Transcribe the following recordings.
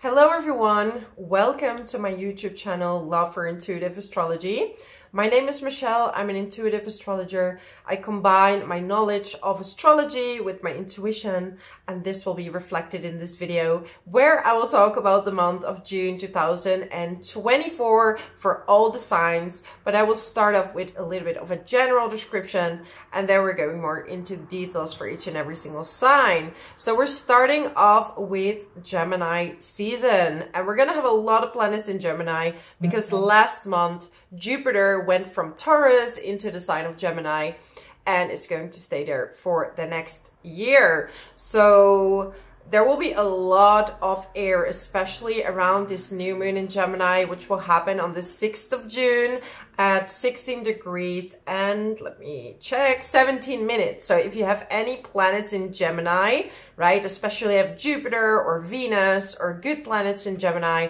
Hello everyone, welcome to my YouTube channel, Love for Intuitive Astrology. My name is Michelle, I'm an intuitive astrologer. I combine my knowledge of astrology with my intuition, and this will be reflected in this video where I will talk about the month of June 2024 for all the signs, but I will start off with a little bit of a general description and then we're going more into the details for each and every single sign. So we're starting off with Gemini season, and we're gonna have a lot of planets in Gemini because last month Jupiter went from Taurus into the sign of Gemini and it's going to stay there for the next year. So there will be a lot of air, especially around this new moon in Gemini, which will happen on the 6th of June at 16 degrees and let me check, 17 minutes. So if you have any planets in Gemini, right, especially have Jupiter or Venus or good planets in Gemini,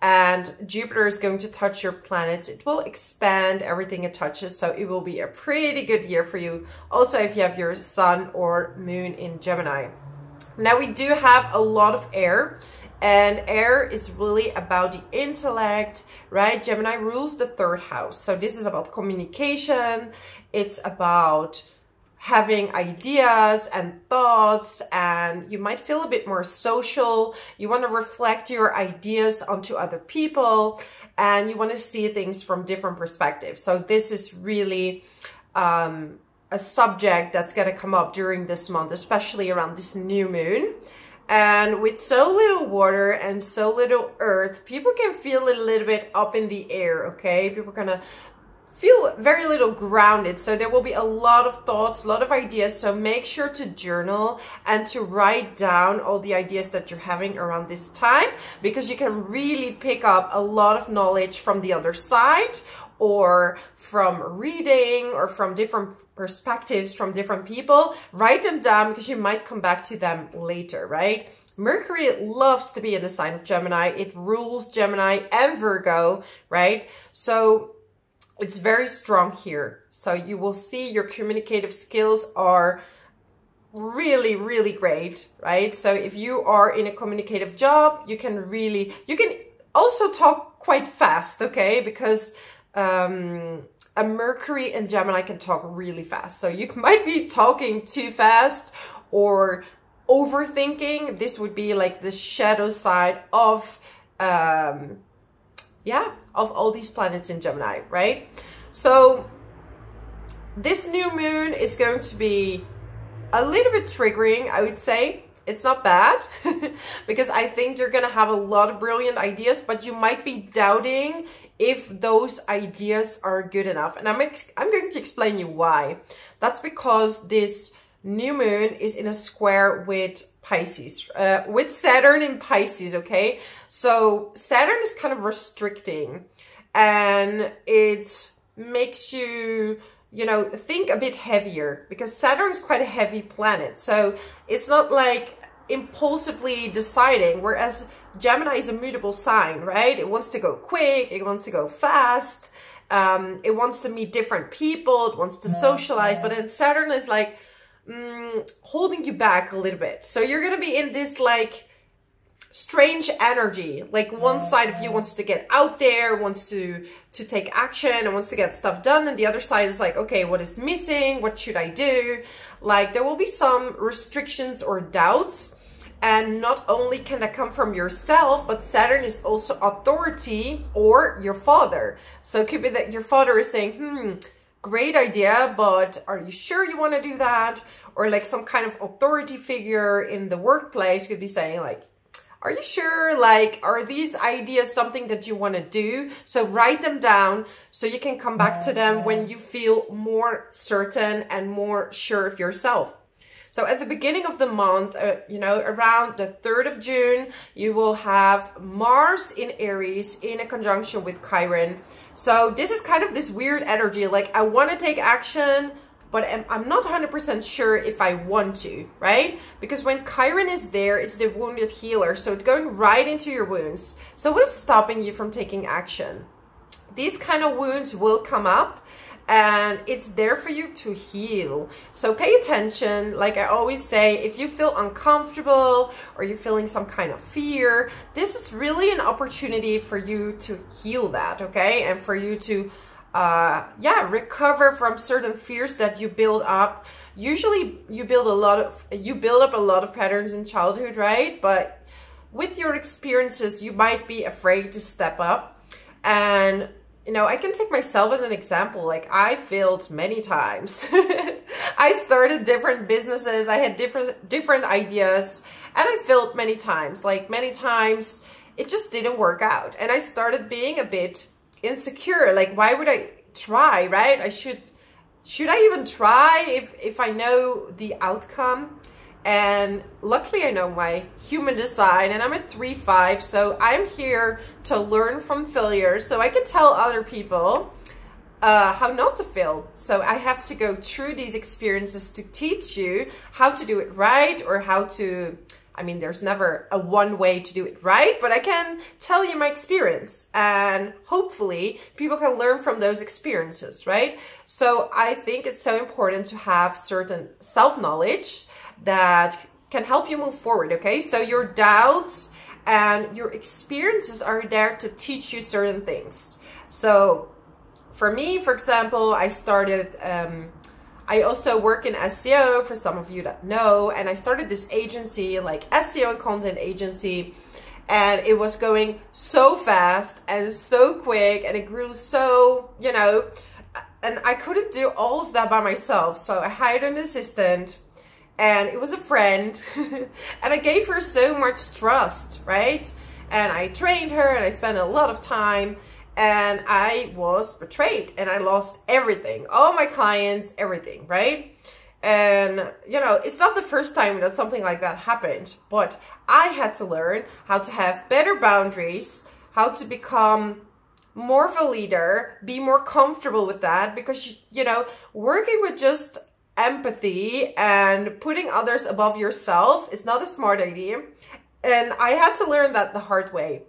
and Jupiter is going to touch your planets, it will expand everything it touches. So it will be a pretty good year for you. Also, if you have your sun or moon in Gemini. Now we do have a lot of air, and air is really about the intellect, right? Gemini rules the 3rd house. So this is about communication. It's about having ideas and thoughts, and you might feel a bit more social. You want to reflect your ideas onto other people, and you want to see things from different perspectives. So this is really a subject that's going to come up during this month, especially around this new moon. And with so little water and so little earth, people can feel a little bit up in the air, okay? People are gonna feel very little grounded. So there will be a lot of thoughts, a lot of ideas. So make sure to journal and to write down all the ideas that you're having around this time, because you can really pick up a lot of knowledge from the other side, or from reading, or from different perspectives from different people. Write them down because you might come back to them later, right? Mercury loves to be in the sign of Gemini. It rules Gemini and Virgo, right? So it's very strong here. So you will see your communicative skills are really, really great, right? So if you are in a communicative job, you can also talk quite fast, okay? Because a Mercury and Gemini can talk really fast. So you might be talking too fast or overthinking. This would be like the shadow side of, of all these planets in Gemini, right? So this new moon is going to be a little bit triggering, I would say. It's not bad because I think you're going to have a lot of brilliant ideas, but you might be doubting if those ideas are good enough. And I'm going to explain you why. That's because this new moon is in a square with Pisces, with Saturn in Pisces, okay? So Saturn is kind of restricting, and it makes you, you know, think a bit heavier, because Saturn is quite a heavy planet. So it's not like impulsively deciding, whereas Gemini is a mutable sign, right? It wants to go quick, it wants to go fast, it wants to meet different people, it wants to socialize, but then Saturn is like holding you back a little bit. So you're gonna be in this like strange energy, like one side of you wants to get out there, wants to take action and wants to get stuff done, and the other side is like, okay, what is missing, what should I do? Like there will be some restrictions or doubts, and not only can that come from yourself, but Saturn is also authority or your father. So it could be that your father is saying, great idea, but are you sure you want to do that? Or like some kind of authority figure in the workplace could be saying like, are you sure? Like, are these ideas something that you want to do? So write them down so you can come back to them when you feel more certain and more sure of yourself. So at the beginning of the month, you know, around the 3rd of June, you will have Mars in Aries in a conjunction with Chiron. So this is kind of this weird energy, like I want to take action, but I'm not 100% sure if I want to, right? Because when Chiron is there, it's the wounded healer. So it's going right into your wounds. So what is stopping you from taking action? These kind of wounds will come up, and it's there for you to heal. So pay attention. Like I always say, if you feel uncomfortable or you're feeling some kind of fear, this is really an opportunity for you to heal that, okay? And for you to recover from certain fears that you build up. Usually you build up a lot of patterns in childhood, right? But with your experiences, you might be afraid to step up. And you know, I can take myself as an example. Like I failed many times. I started different businesses. I had different ideas, and I failed many times. Like many times it just didn't work out. And I started being a bit insecure. Like, why would I try, right? Should I even try if I know the outcome? And luckily I know my human design, and I'm a 3-5, so I'm here to learn from failure, so I can tell other people how not to fail. So I have to go through these experiences to teach you how to do it right, or how to, I mean, there's never a one way to do it right, but I can tell you my experience, and hopefully people can learn from those experiences, right? So I think it's so important to have certain self-knowledge that can help you move forward, okay? So your doubts and your experiences are there to teach you certain things. So for me, for example, I started, I also work in SEO, for some of you that know, and I started this agency, like SEO and content agency, and it was going so fast and so quick, and it grew so, you know, and I couldn't do all of that by myself. So I hired an assistant, and it was a friend, and I gave her so much trust, right? And I trained her, and I spent a lot of time, and I was betrayed, and I lost everything, all my clients, everything, right? And, you know, it's not the first time that something like that happened, but I had to learn how to have better boundaries, how to become more of a leader, be more comfortable with that, because, you know, working with just empathy and putting others above yourself is not a smart idea. And I had to learn that the hard way,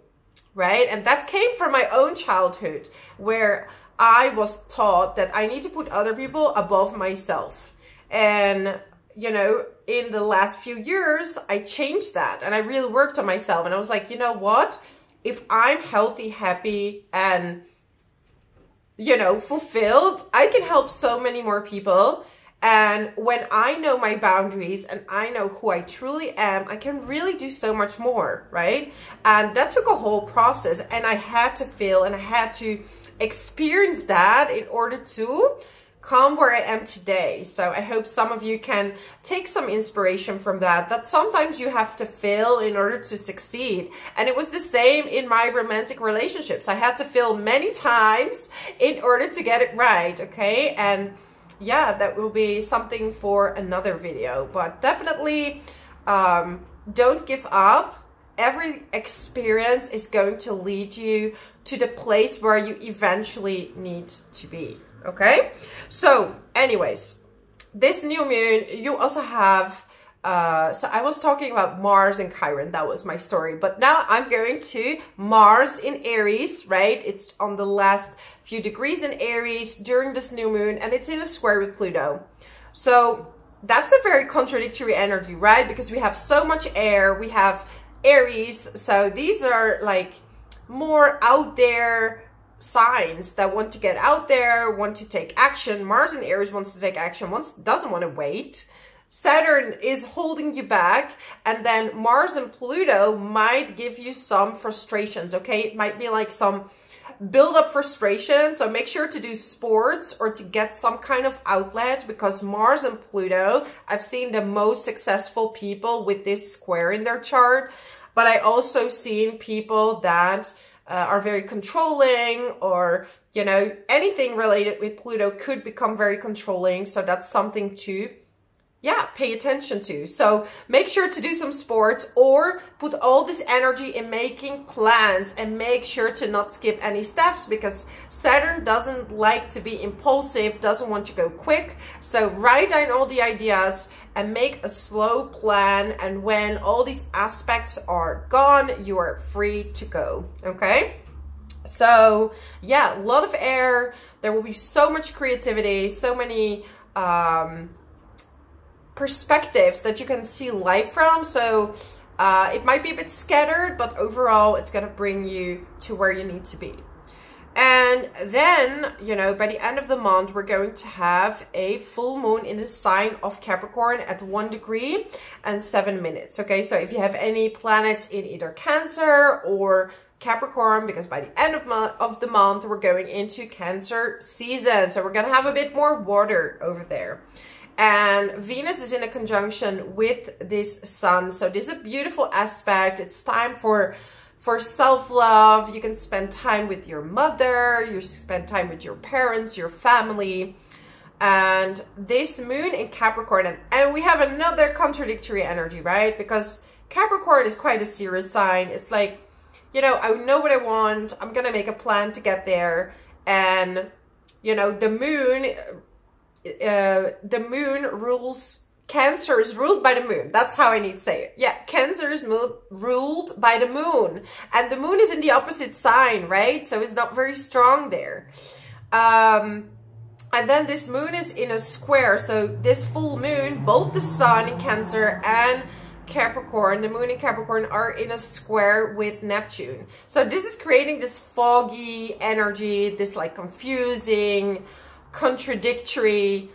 right? And that came from my own childhood, where I was taught that I need to put other people above myself. And, you know, in the last few years, I changed that, and I really worked on myself. And I was like, you know what? If I'm healthy, happy, and, you know, fulfilled, I can help so many more people. And when I know my boundaries and I know who I truly am, I can really do so much more, right? And that took a whole process, and I had to fail, and I had to experience that in order to come where I am today. So I hope some of you can take some inspiration from that, that sometimes you have to fail in order to succeed. And it was the same in my romantic relationships. I had to fail many times in order to get it right, okay? And yeah, that will be something for another video, but definitely don't give up. Every experience is going to lead you to the place where you eventually need to be, okay? So anyways, this new moon, you also have, so I was talking about Mars and Chiron, that was my story, but now I'm going to Mars in Aries, right? It's on the last few degrees in Aries during this new moon, and it's in a square with Pluto. So that's a very contradictory energy, right? Because we have so much air, we have Aries, so these are like more out there signs that want to get out there, want to take action. Mars in Aries wants to take action, doesn't want to wait. Saturn is holding you back, and then Mars and Pluto might give you some frustrations, okay? It might be like some build up frustration, so make sure to do sports or to get some kind of outlet, because Mars and Pluto, I've seen the most successful people with this square in their chart, but I also seen people that are very controlling, or, you know, anything related with Pluto could become very controlling. So that's something to, yeah, pay attention to. So make sure to do some sports, or put all this energy in making plans, and make sure to not skip any steps, because Saturn doesn't like to be impulsive, doesn't want to go quick. So write down all the ideas and make a slow plan, and when all these aspects are gone, you are free to go, okay? So yeah, a lot of air. There will be so much creativity, so many perspectives that you can see life from. So it might be a bit scattered, but overall it's going to bring you to where you need to be. And then, you know, by the end of the month, we're going to have a full moon in the sign of Capricorn at 1 degree and 7 minutes. Okay, so if you have any planets in either Cancer or Capricorn, because by the end of the month, we're going into Cancer season. So we're going to have a bit more water over there. And Venus is in a conjunction with this sun. So this is a beautiful aspect. It's time for self-love. You can spend time with your mother, you spend time with your parents, your family. And this moon in Capricorn, and we have another contradictory energy, right? Because Capricorn is quite a serious sign. It's like, you know, I know what I want, I'm gonna make a plan to get there. And you know, the moon rules. Cancer is ruled by the moon. That's how I need to say it. Yeah, Cancer is ruled by the moon. And the moon is in the opposite sign, right? So it's not very strong there. And then this moon is in a square. So this full moon, both the sun in Cancer and Capricorn, the moon in Capricorn, are in a square with Neptune. So this is creating this foggy energy, this like confusing, contradictory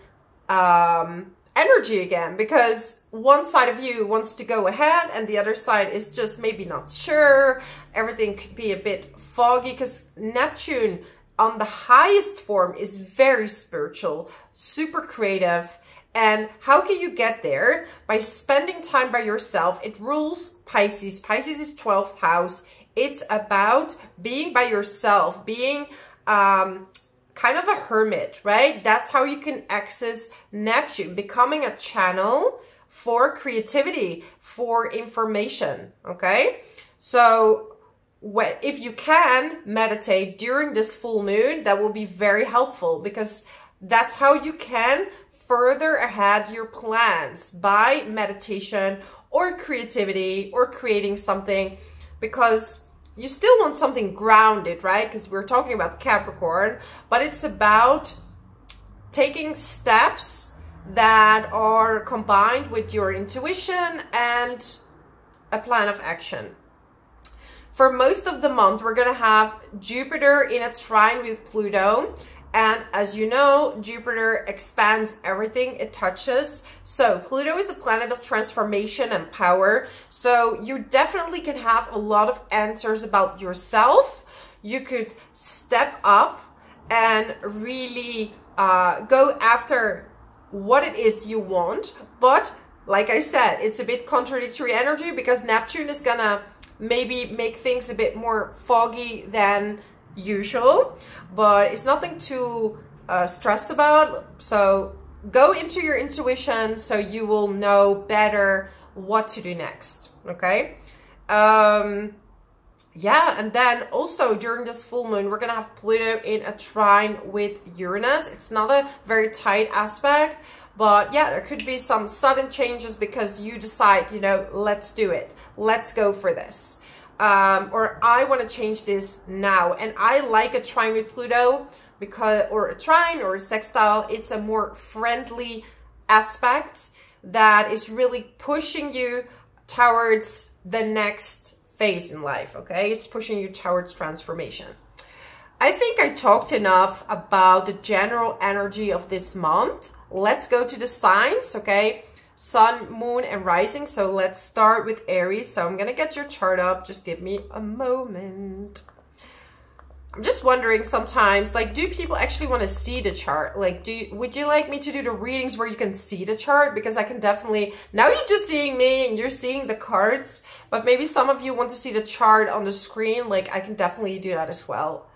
energy again, because one side of you wants to go ahead and the other side is just maybe not sure. Everything could be a bit foggy because Neptune on the highest form is very spiritual, super creative. And how can you get there? By spending time by yourself. It rules Pisces. Pisces is 12th house. It's about being by yourself, being kind of a hermit, right? That's how you can access Neptune, becoming a channel for creativity, for information, okay? So if you can meditate during this full moon, that will be very helpful, because that's how you can further ahead your plans, by meditation or creativity or creating something, because you still want something grounded, right? Because we're talking about Capricorn, but it's about taking steps that are combined with your intuition and a plan of action. For most of the month, we're going to have Jupiter in a trine with Pluto. And as you know, Jupiter expands everything it touches. So Pluto is the planet of transformation and power. So you definitely can have a lot of answers about yourself. You could step up and really go after what it is you want. But like I said, it's a bit contradictory energy, because Neptune is gonna maybe make things a bit more foggy than usual, but it's nothing to stress about. So go into your intuition so you will know better what to do next, okay? Yeah, and then also during this full moon, we're gonna have Pluto in a trine with Uranus. It's not a very tight aspect, but yeah, there could be some sudden changes because you decide, you know, let's do it, let's go for this. Or I want to change this now. And I like a trine with Pluto, because, or a trine or a sextile, it's a more friendly aspect that is really pushing you towards the next phase in life, okay? It's pushing you towards transformation. I think I talked enough about the general energy of this month. Let's go to the signs, okay? Sun, moon, and rising. So let's start with Aries. So I'm gonna get your chart up. Just give me a moment. I'm just wondering sometimes, like, do people actually want to see the chart? Like, would you like me to do the readings where you can see the chart? Because I can definitely, now you're just seeing me and you're seeing the cards, but maybe some of you want to see the chart on the screen. Like, I can definitely do that as well.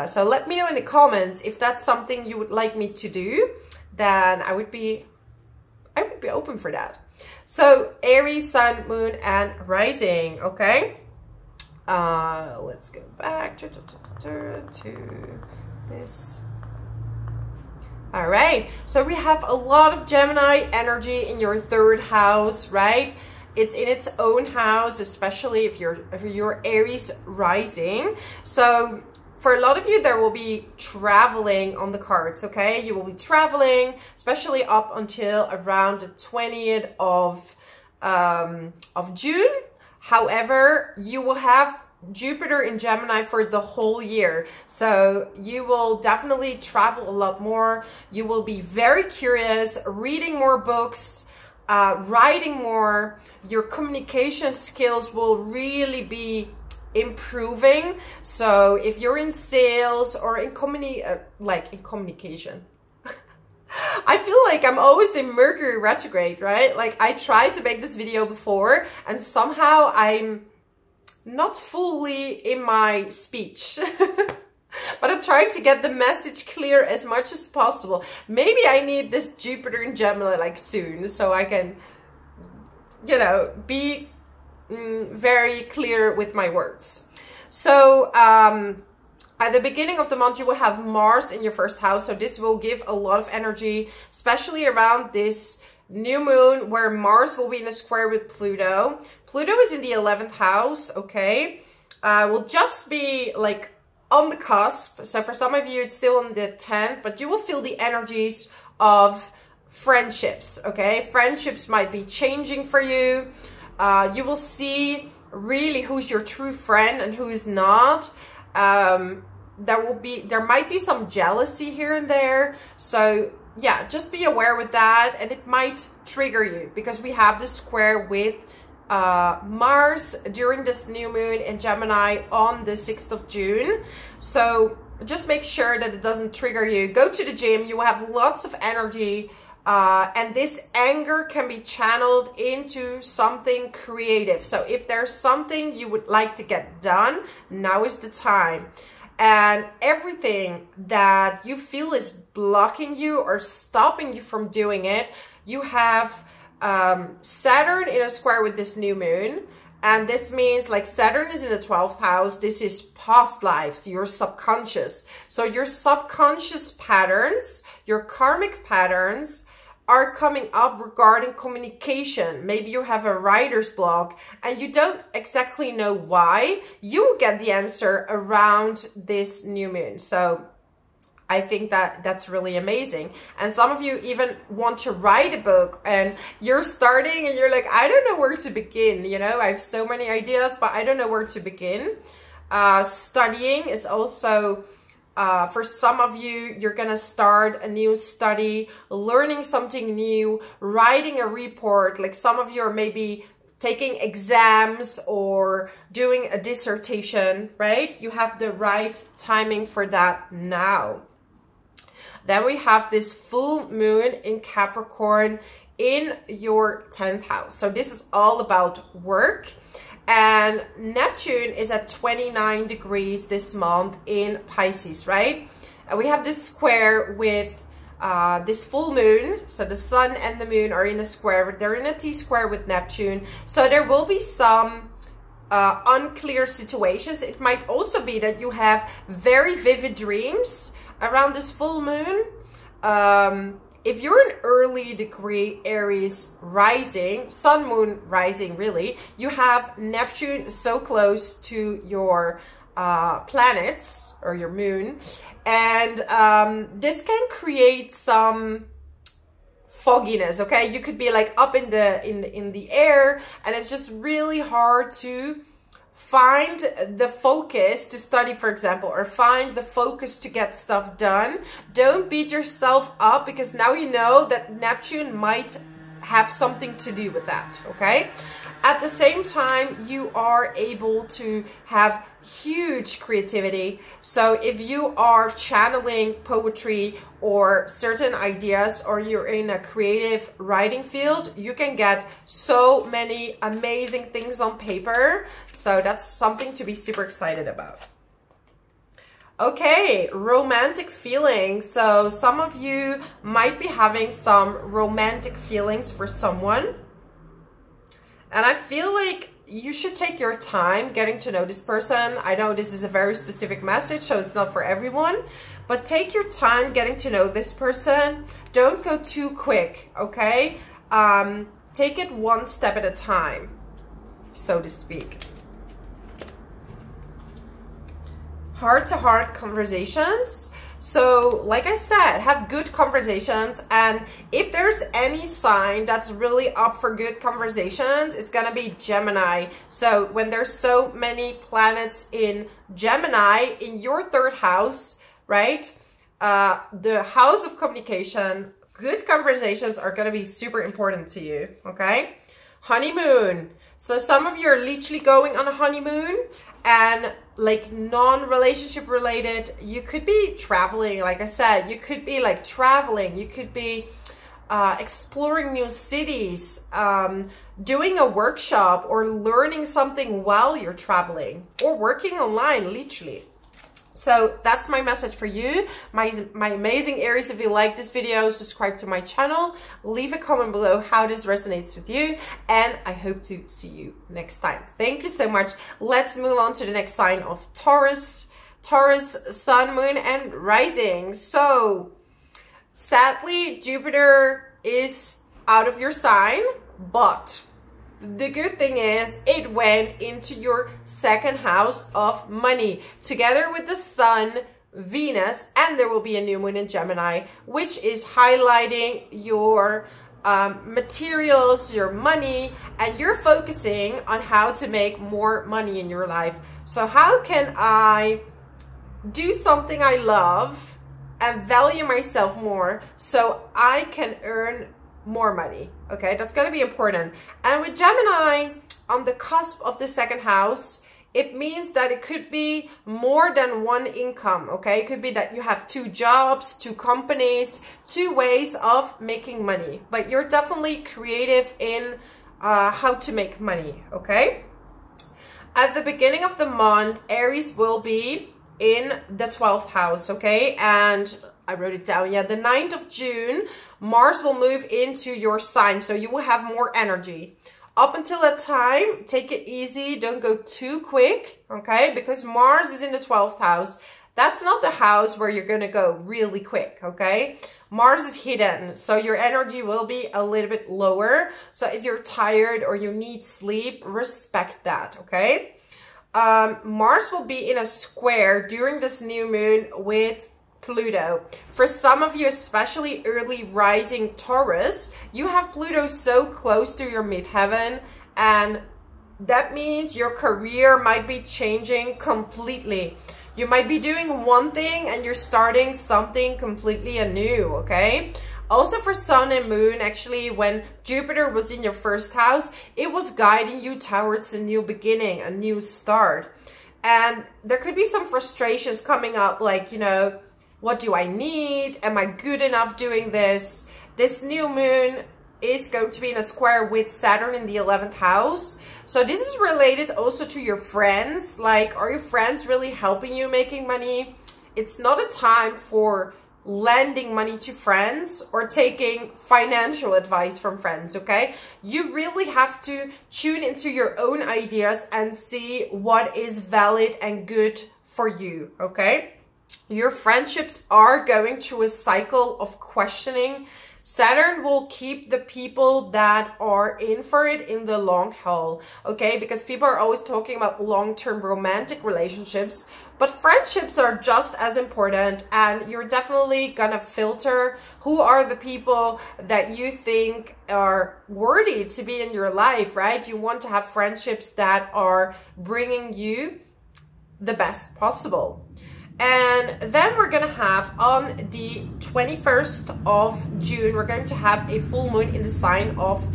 So let me know in the comments if that's something you would like me to do. Then I would be open for that. So Aries, sun, moon, and rising, okay? Let's go back to this. All right, so we have a lot of Gemini energy in your third house, right? It's in its own house, especially if you're Aries rising. So For a lot of you, there will be traveling on the cards, okay? You will be traveling, especially up until around the 20th of June. However, you will have Jupiter in Gemini for the whole year. So you will definitely travel a lot more. You will be very curious, reading more books, writing more. Your communication skills will really be improving. So if you're in sales or in communication, I feel like I'm always in Mercury retrograde, right? Like I tried to make this video before and somehow I'm not fully in my speech. But I'm trying to get the message clear as much as possible. Maybe I need this Jupiter in Gemini like soon so I can, you know, be very clear with my words. So at the beginning of the month, you will have Mars in your first house. So this will give a lot of energy, especially around this new moon where Mars will be in a square with Pluto. Pluto is in the 11th house, okay? Will just be like on the cusp. So for some of you, it's still on the 10th, but you will feel the energies of friendships, okay? Friendships might be changing for you. You will see really who's your true friend and who is not. There might be some jealousy here and there. So yeah, just be aware with that, and it might trigger you because we have this square with Mars during this new moon in Gemini on the 6th of June. So just make sure that it doesn't trigger you. Go to the gym. You will have lots of energy. And this anger can be channeled into something creative. So if there's something you would like to get done, now is the time. And everything that you feel is blocking you or stopping you from doing it, you have Saturn in a square with this new moon. And this means like Saturn is in the 12th house. This is past lives, your subconscious. So your subconscious patterns, your karmic patterns are coming up regarding communication. Maybe you have a writer's block and you don't exactly know why. You will get the answer around this new moon. So I think that that's really amazing. And some of you even want to write a book and you're starting and you're like, I don't know where to begin. You know, I have so many ideas, but I don't know where to begin. Studying is also for some of you, you're going to start a new study, learning something new, writing a report. Like some of you are maybe taking exams or doing a dissertation, right? You have the right timing for that now. Then we have this full moon in Capricorn in your 10th house. So this is all about work. And Neptune is at 29 degrees this month in Pisces, right? And we have this square with this full moon. So the sun and the moon are in a square. They're in a T-square with Neptune. So there will be some unclear situations. It might also be that you have very vivid dreams around this full moon. If you're an early degree Aries rising, sun, moon, rising, really, you have Neptune so close to your planets or your moon. And this can create some fogginess, okay? You could be like up in the air and it's just really hard to find the focus to study, for example, or find the focus to get stuff done. Don't beat yourself up because now you know that Neptune might have something to do with that, okay? At the same time, you are able to have huge creativity. So if you are channeling poetry or certain ideas, or you're in a creative writing field, you can get so many amazing things on paper. So that's something to be super excited about. Okay, romantic feelings. So some of you might be having some romantic feelings for someone. And I feel like you should take your time getting to know this person. I know this is a very specific message, so it's not for everyone. But take your time getting to know this person. Don't go too quick, okay? Take it one step at a time, so to speak. heart-to-heart conversations. So like I said, have good conversations, and if there's any sign that's really up for good conversations, it's gonna be Gemini. So when there's so many planets in Gemini in your third house, right, the house of communication, good conversations are gonna be super important to you. Okay, honeymoon. So some of you are literally going on a honeymoon, and like non-relationship related, you could be traveling. Like I said, you could be like traveling, you could be exploring new cities, doing a workshop, or learning something while you're traveling, or working online, literally. So that's my message for you, my amazing Aries. If you like this video, subscribe to my channel, leave a comment below how this resonates with you, and I hope to see you next time. Thank you so much. Let's move on to the next sign of Taurus. Taurus, sun, moon, and rising. So sadly, Jupiter is out of your sign, but the good thing is it went into your second house of money together with the sun, Venus, and there will be a new moon in Gemini, which is highlighting your materials, your money, and you're focusing on how to make more money in your life. So how can I do something I love and value myself more so I can earn more money? Okay, that's going to be important. And with Gemini on the cusp of the second house, it means that it could be more than one income. Okay, it could be that you have 2 jobs, 2 companies, 2 ways of making money, but you're definitely creative in how to make money. Okay, at the beginning of the month, Aries will be in the 12th house. Okay, and I wrote it down. Yeah, the 9th of June, Mars will move into your sign, so you will have more energy. Up until that time, take it easy. Don't go too quick, okay? Because Mars is in the 12th house. That's not the house where you're going to go really quick, okay? Mars is hidden, so your energy will be a little bit lower. So if you're tired or you need sleep, respect that, okay? Mars will be in a square during this new moon with Pluto. For some of you, especially early rising Taurus, you have Pluto so close to your midheaven, and that means your career might be changing completely. You might be doing one thing and you're starting something completely anew, okay? Also for sun and moon, actually, when Jupiter was in your first house, it was guiding you towards a new beginning, a new start. And there could be some frustrations coming up, like, you know, what do I need? Am I good enough doing this? This new moon is going to be in a square with Saturn in the 11th house. So this is related also to your friends. Like, are your friends really helping you making money? It's not a time for lending money to friends or taking financial advice from friends, okay? You really have to tune into your own ideas and see what is valid and good for you, okay? Your friendships are going through a cycle of questioning. Saturn will keep the people that are in for it in the long haul, okay? Because people are always talking about long-term romantic relationships, but friendships are just as important, and you're definitely gonna filter who are the people that you think are worthy to be in your life, right? You want to have friendships that are bringing you the best possible. And then we're gonna have on the 21st of June, we're going to have a full moon in the sign of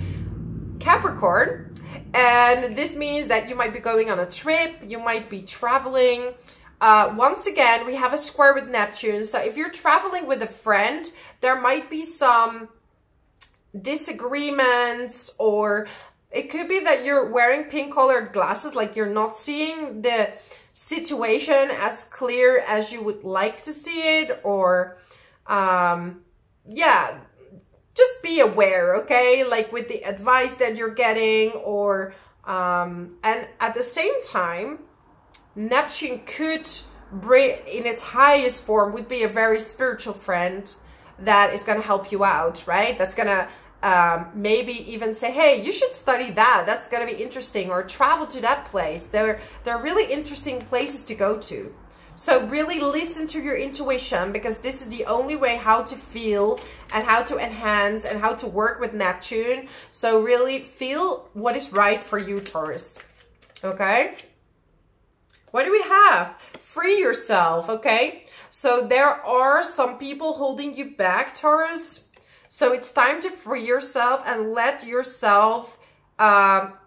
Capricorn. And this means that you might be going on a trip, you might be traveling. Once again, we have a square with Neptune. So if you're traveling with a friend, there might be some disagreements, or it could be that you're wearing pink colored glasses, like you're not seeing the situation as clear as you would like to see it, or yeah, just be aware, okay, like with the advice that you're getting, or and at the same time, Neptune could bring, in its highest form, would be a very spiritual friend that is going to help you out, right? That's going to maybe even say, hey, you should study that. That's going to be interesting. Or travel to that place. They're really interesting places to go to. So really listen to your intuition, because this is the only way how to feel and how to enhance and how to work with Neptune. So really feel what is right for you, Taurus. Okay? What do we have? Free yourself, okay? So there are some people holding you back, Taurus. So it's time to free yourself and let yourself,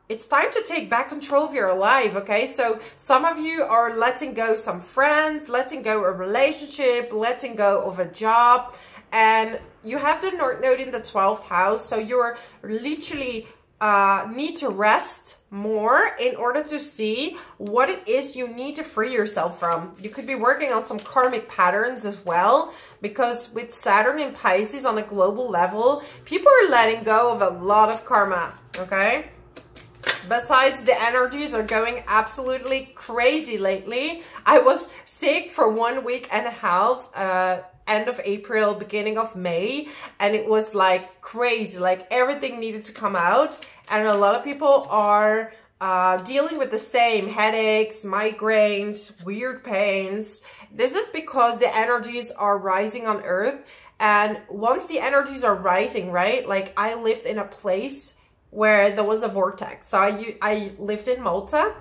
it's time to take back control of your life, okay? So some of you are letting go some friends, letting go a relationship, letting go of a job. And you have the North Node in the 12th house. So you're literally need to rest more in order to see what it is you need to free yourself from. You could be working on some karmic patterns as well, because with Saturn in Pisces on a global level, people are letting go of a lot of karma, okay? Besides, the energies are going absolutely crazy lately. I was sick for 1 week and a half, end of April, beginning of May, and it was like crazy, like everything needed to come out. And a lot of people are dealing with the same headaches, migraines, weird pains. This is because the energies are rising on Earth. And once the energies are rising, right, like I lived in a place where there was a vortex. So I lived in Malta,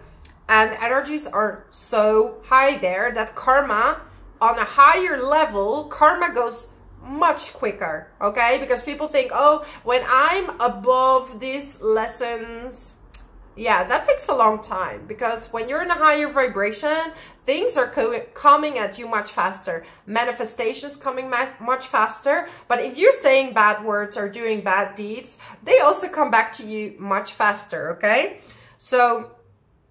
and energies are so high there that karma, on a higher level, karma goes much quicker, okay? Because people think, oh, when I'm above these lessons, yeah, that takes a long time, because when you're in a higher vibration, things are coming at you much faster. Manifestations coming much faster. But if you're saying bad words or doing bad deeds, they also come back to you much faster, okay? So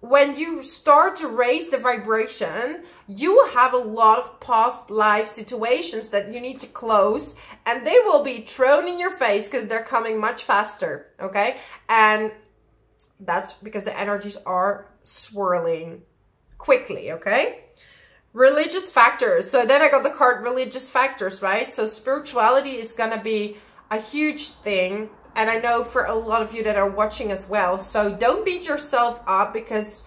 when you start to raise the vibration, you will have a lot of past life situations that you need to close, and they will be thrown in your face because they're coming much faster, okay? And that's because the energies are swirling quickly, okay? Religious factors. So then I got the card religious factors, right? So spirituality is going to be a huge thing. And I know for a lot of you that are watching as well. So don't beat yourself up, because,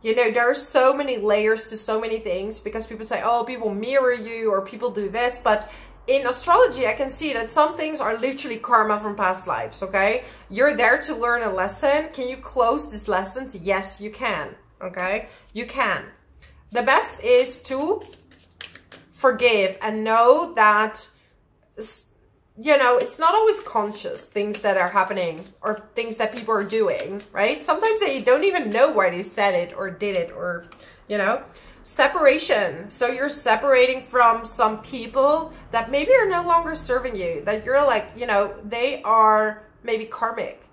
you know, there are so many layers to so many things, because people say, oh, people mirror you or people do this. But in astrology, I can see that some things are literally karma from past lives, okay? You're there to learn a lesson. Can you close these lessons? Yes, you can, okay? You can. The best is to forgive and know that, you know, it's not always conscious things that are happening or things that people are doing, right? Sometimes they don't even know why they said it or did it, or, you know. Separation. So you're separating from some people that maybe are no longer serving you, that you're like, you know, they are maybe karmic.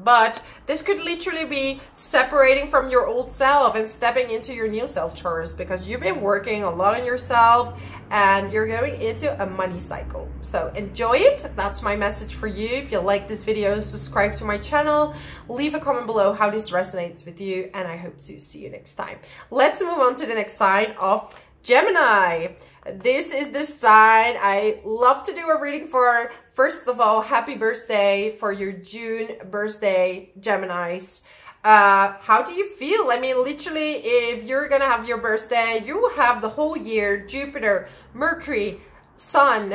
But this could literally be separating from your old self and stepping into your new self, Taurus, because you've been working a lot on yourself and you're going into a money cycle. So enjoy it. That's my message for you. If you like this video, subscribe to my channel, leave a comment below how this resonates with you, and I hope to see you next time. Let's move on to the next sign of Gemini. This is the sign I love to do a reading for. First of all, happy birthday for your June birthday, Geminis. How do you feel? I mean, literally, if you're gonna have your birthday, you will have the whole year Jupiter, Mercury, Sun,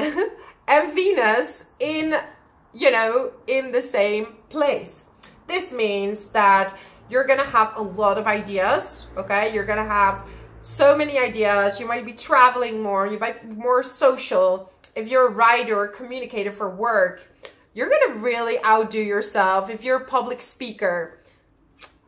and Venus in, you know, in the same place. This means that you're gonna have a lot of ideas, okay? You're gonna have so many ideas. You might be traveling more. You might be more social. If you're a writer or communicator for work, you're going to really outdo yourself. If you're a public speaker,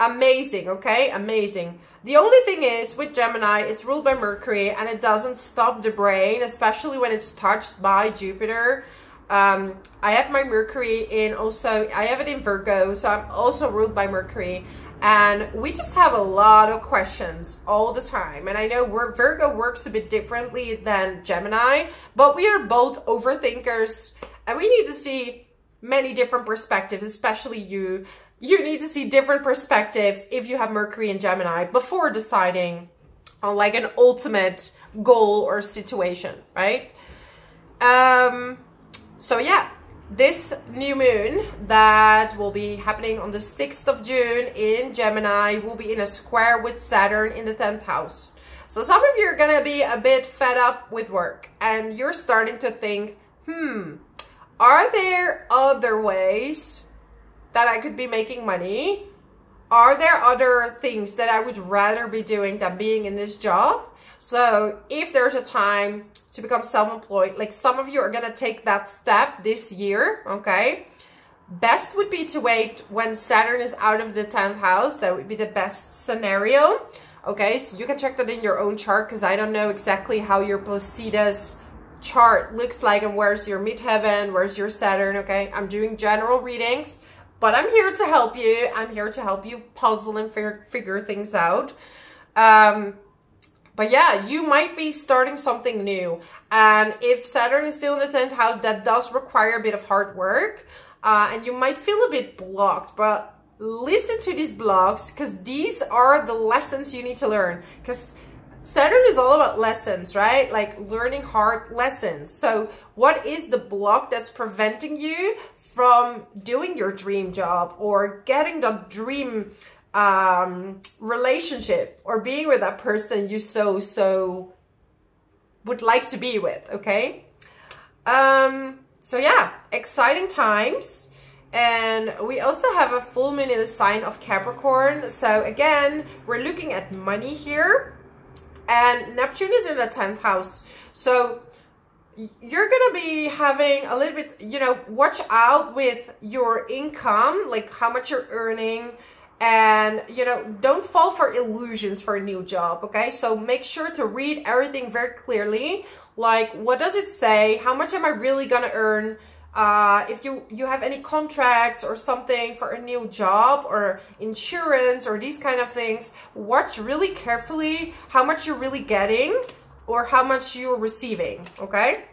amazing, okay? Amazing. The only thing is with Gemini, it's ruled by Mercury, and it doesn't stop the brain, especially when it's touched by Jupiter. I have my Mercury in also, I have it in Virgo, so I'm also ruled by Mercury. And we just have a lot of questions all the time. And I know Virgo works a bit differently than Gemini, but we are both overthinkers, and we need to see many different perspectives, especially you. You need to see different perspectives if you have Mercury in Gemini before deciding on like an ultimate goal or situation, right? So yeah. This new moon that will be happening on the 6th of June in Gemini will be in a square with Saturn in the 10th house. So some of you are going to be a bit fed up with work and you're starting to think, are there other ways that I could be making money? Are there other things that I would rather be doing than being in this job? So if there's a time to become self-employed, like some of you are going to take that step this year, okay? Best would be to wait when Saturn is out of the 10th house. That would be the best scenario. Okay, so you can check that in your own chart because I don't know exactly how your Placida's chart looks like and where's your midheaven, where's your Saturn, okay? I'm doing general readings, but I'm here to help you. I'm here to help you puzzle and figure things out. But yeah, you might be starting something new. And if Saturn is still in the 10th house, that does require a bit of hard work. And you might feel a bit blocked, but listen to these blogs because these are the lessons you need to learn. Because Saturn is all about lessons, right? Like learning hard lessons. So what is the block that's preventing you from doing your dream job or getting the dream relationship or being with that person you so would like to be with, okay? So yeah, exciting times. And we also have a full moon in the sign of Capricorn. So again, we're looking at money here. And Neptune is in the 10th house. So you're going to be having a little bit, you know, watch out with your income, like how much you're earning. And, you know, don't fall for illusions for a new job, okay? So make sure to read everything very clearly. Like, what does it say? How much am I really going to earn? If you have any contracts or something for a new job or insurance or these kind of things, watch really carefully how much you're really getting or how much you're receiving, okay?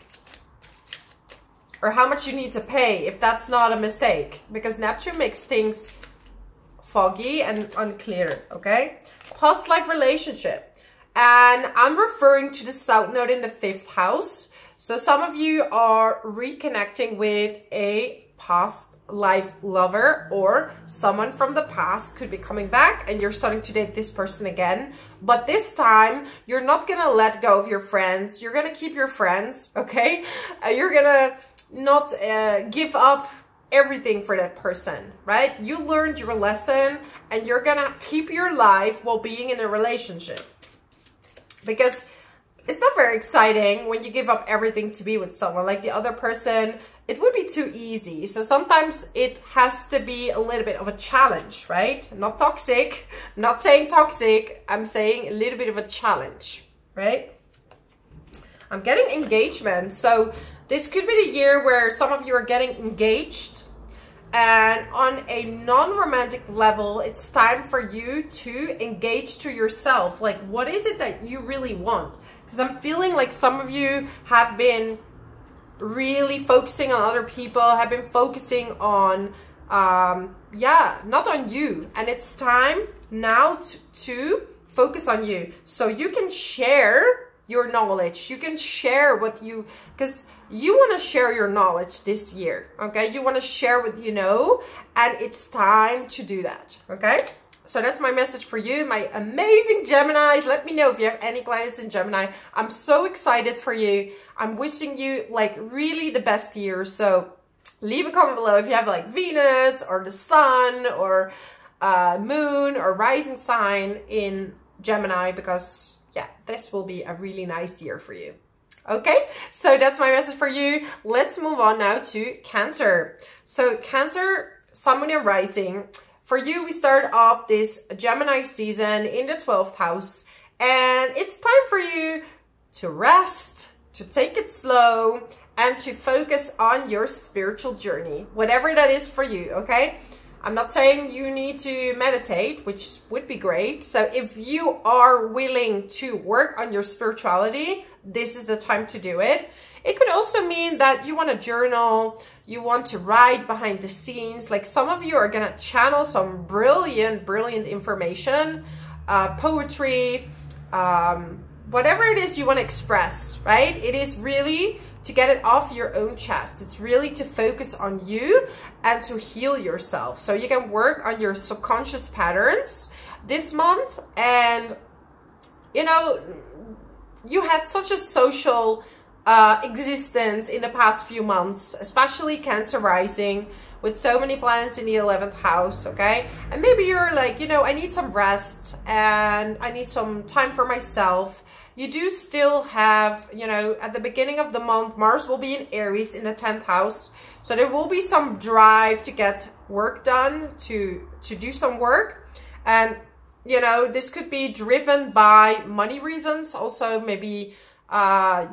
Or how much you need to pay if that's not a mistake, because Neptune makes things foggy and unclear, okay? Past life relationship. And I'm referring to the South Node in the 5th house. So some of you are reconnecting with a past life lover, or someone from the past could be coming back and you're starting to date this person again. But this time, you're not going to let go of your friends. You're going to keep your friends, okay? You're going to not give up everything for that person, right? You learned your lesson and you're going to keep your life while being in a relationship. Because it's not very exciting when you give up everything to be with someone. Like the other person, it would be too easy. So sometimes it has to be a little bit of a challenge, right? Not toxic, not saying toxic. I'm saying a little bit of a challenge, right? I'm getting engagement. So this could be the year where some of you are getting engaged. And on a non-romantic level, it's time for you to engage to yourself. Like, what is it that you really want? Because I'm feeling like some of you have been really focusing on other people, have been focusing on, not on you. And it's time now to focus on you. So you can share your knowledge. You can share what you, because you want to share your knowledge this year, okay? You want to share what you know, and it's time to do that, okay? So that's my message for you, my amazing Geminis. Let me know if you have any planets in Gemini. I'm so excited for you. I'm wishing you like really the best year. So leave a comment below if you have like Venus or the Sun or Moon or rising sign in Gemini, because yeah, this will be a really nice year for you. Okay, so that's my message for you. Let's move on now to Cancer. So Cancer, Sun, Moon, and Rising. For you, we start off this Gemini season in the 12th house, and it's time for you to rest, to take it slow, and to focus on your spiritual journey, whatever that is for you, okay? I'm not saying you need to meditate, which would be great. So if you are willing to work on your spirituality, this is the time to do it. It could also mean that you want to journal, you want to write behind the scenes. Like some of you are going to channel some brilliant information, poetry, whatever it is you want to express, right? It is really to get it off your own chest. It's really to focus on you and to heal yourself. So you can work on your subconscious patterns this month, and, you know, you had such a social existence in the past few months, especially Cancer rising, with so many planets in the 11th house, okay? And maybe you're like, you know, I need some rest and I need some time for myself. You do still have, you know, at the beginning of the month, Mars will be in Aries in the 10th house. So there will be some drive to get work done, to do some work. And, you know, this could be driven by money reasons. Also, maybe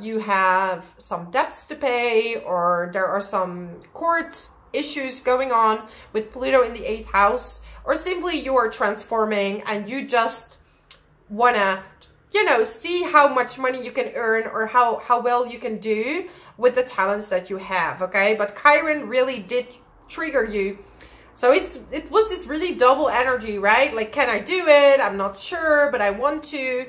you have some debts to pay, or there are some court issues going on with Pluto in the 8th house, or simply you are transforming and you just want to, you know, see how much money you can earn, or how well you can do with the talents that you have, okay? But Chiron really did trigger you. So it was this really double energy, right? Like, can I do it? I'm not sure, but I want to.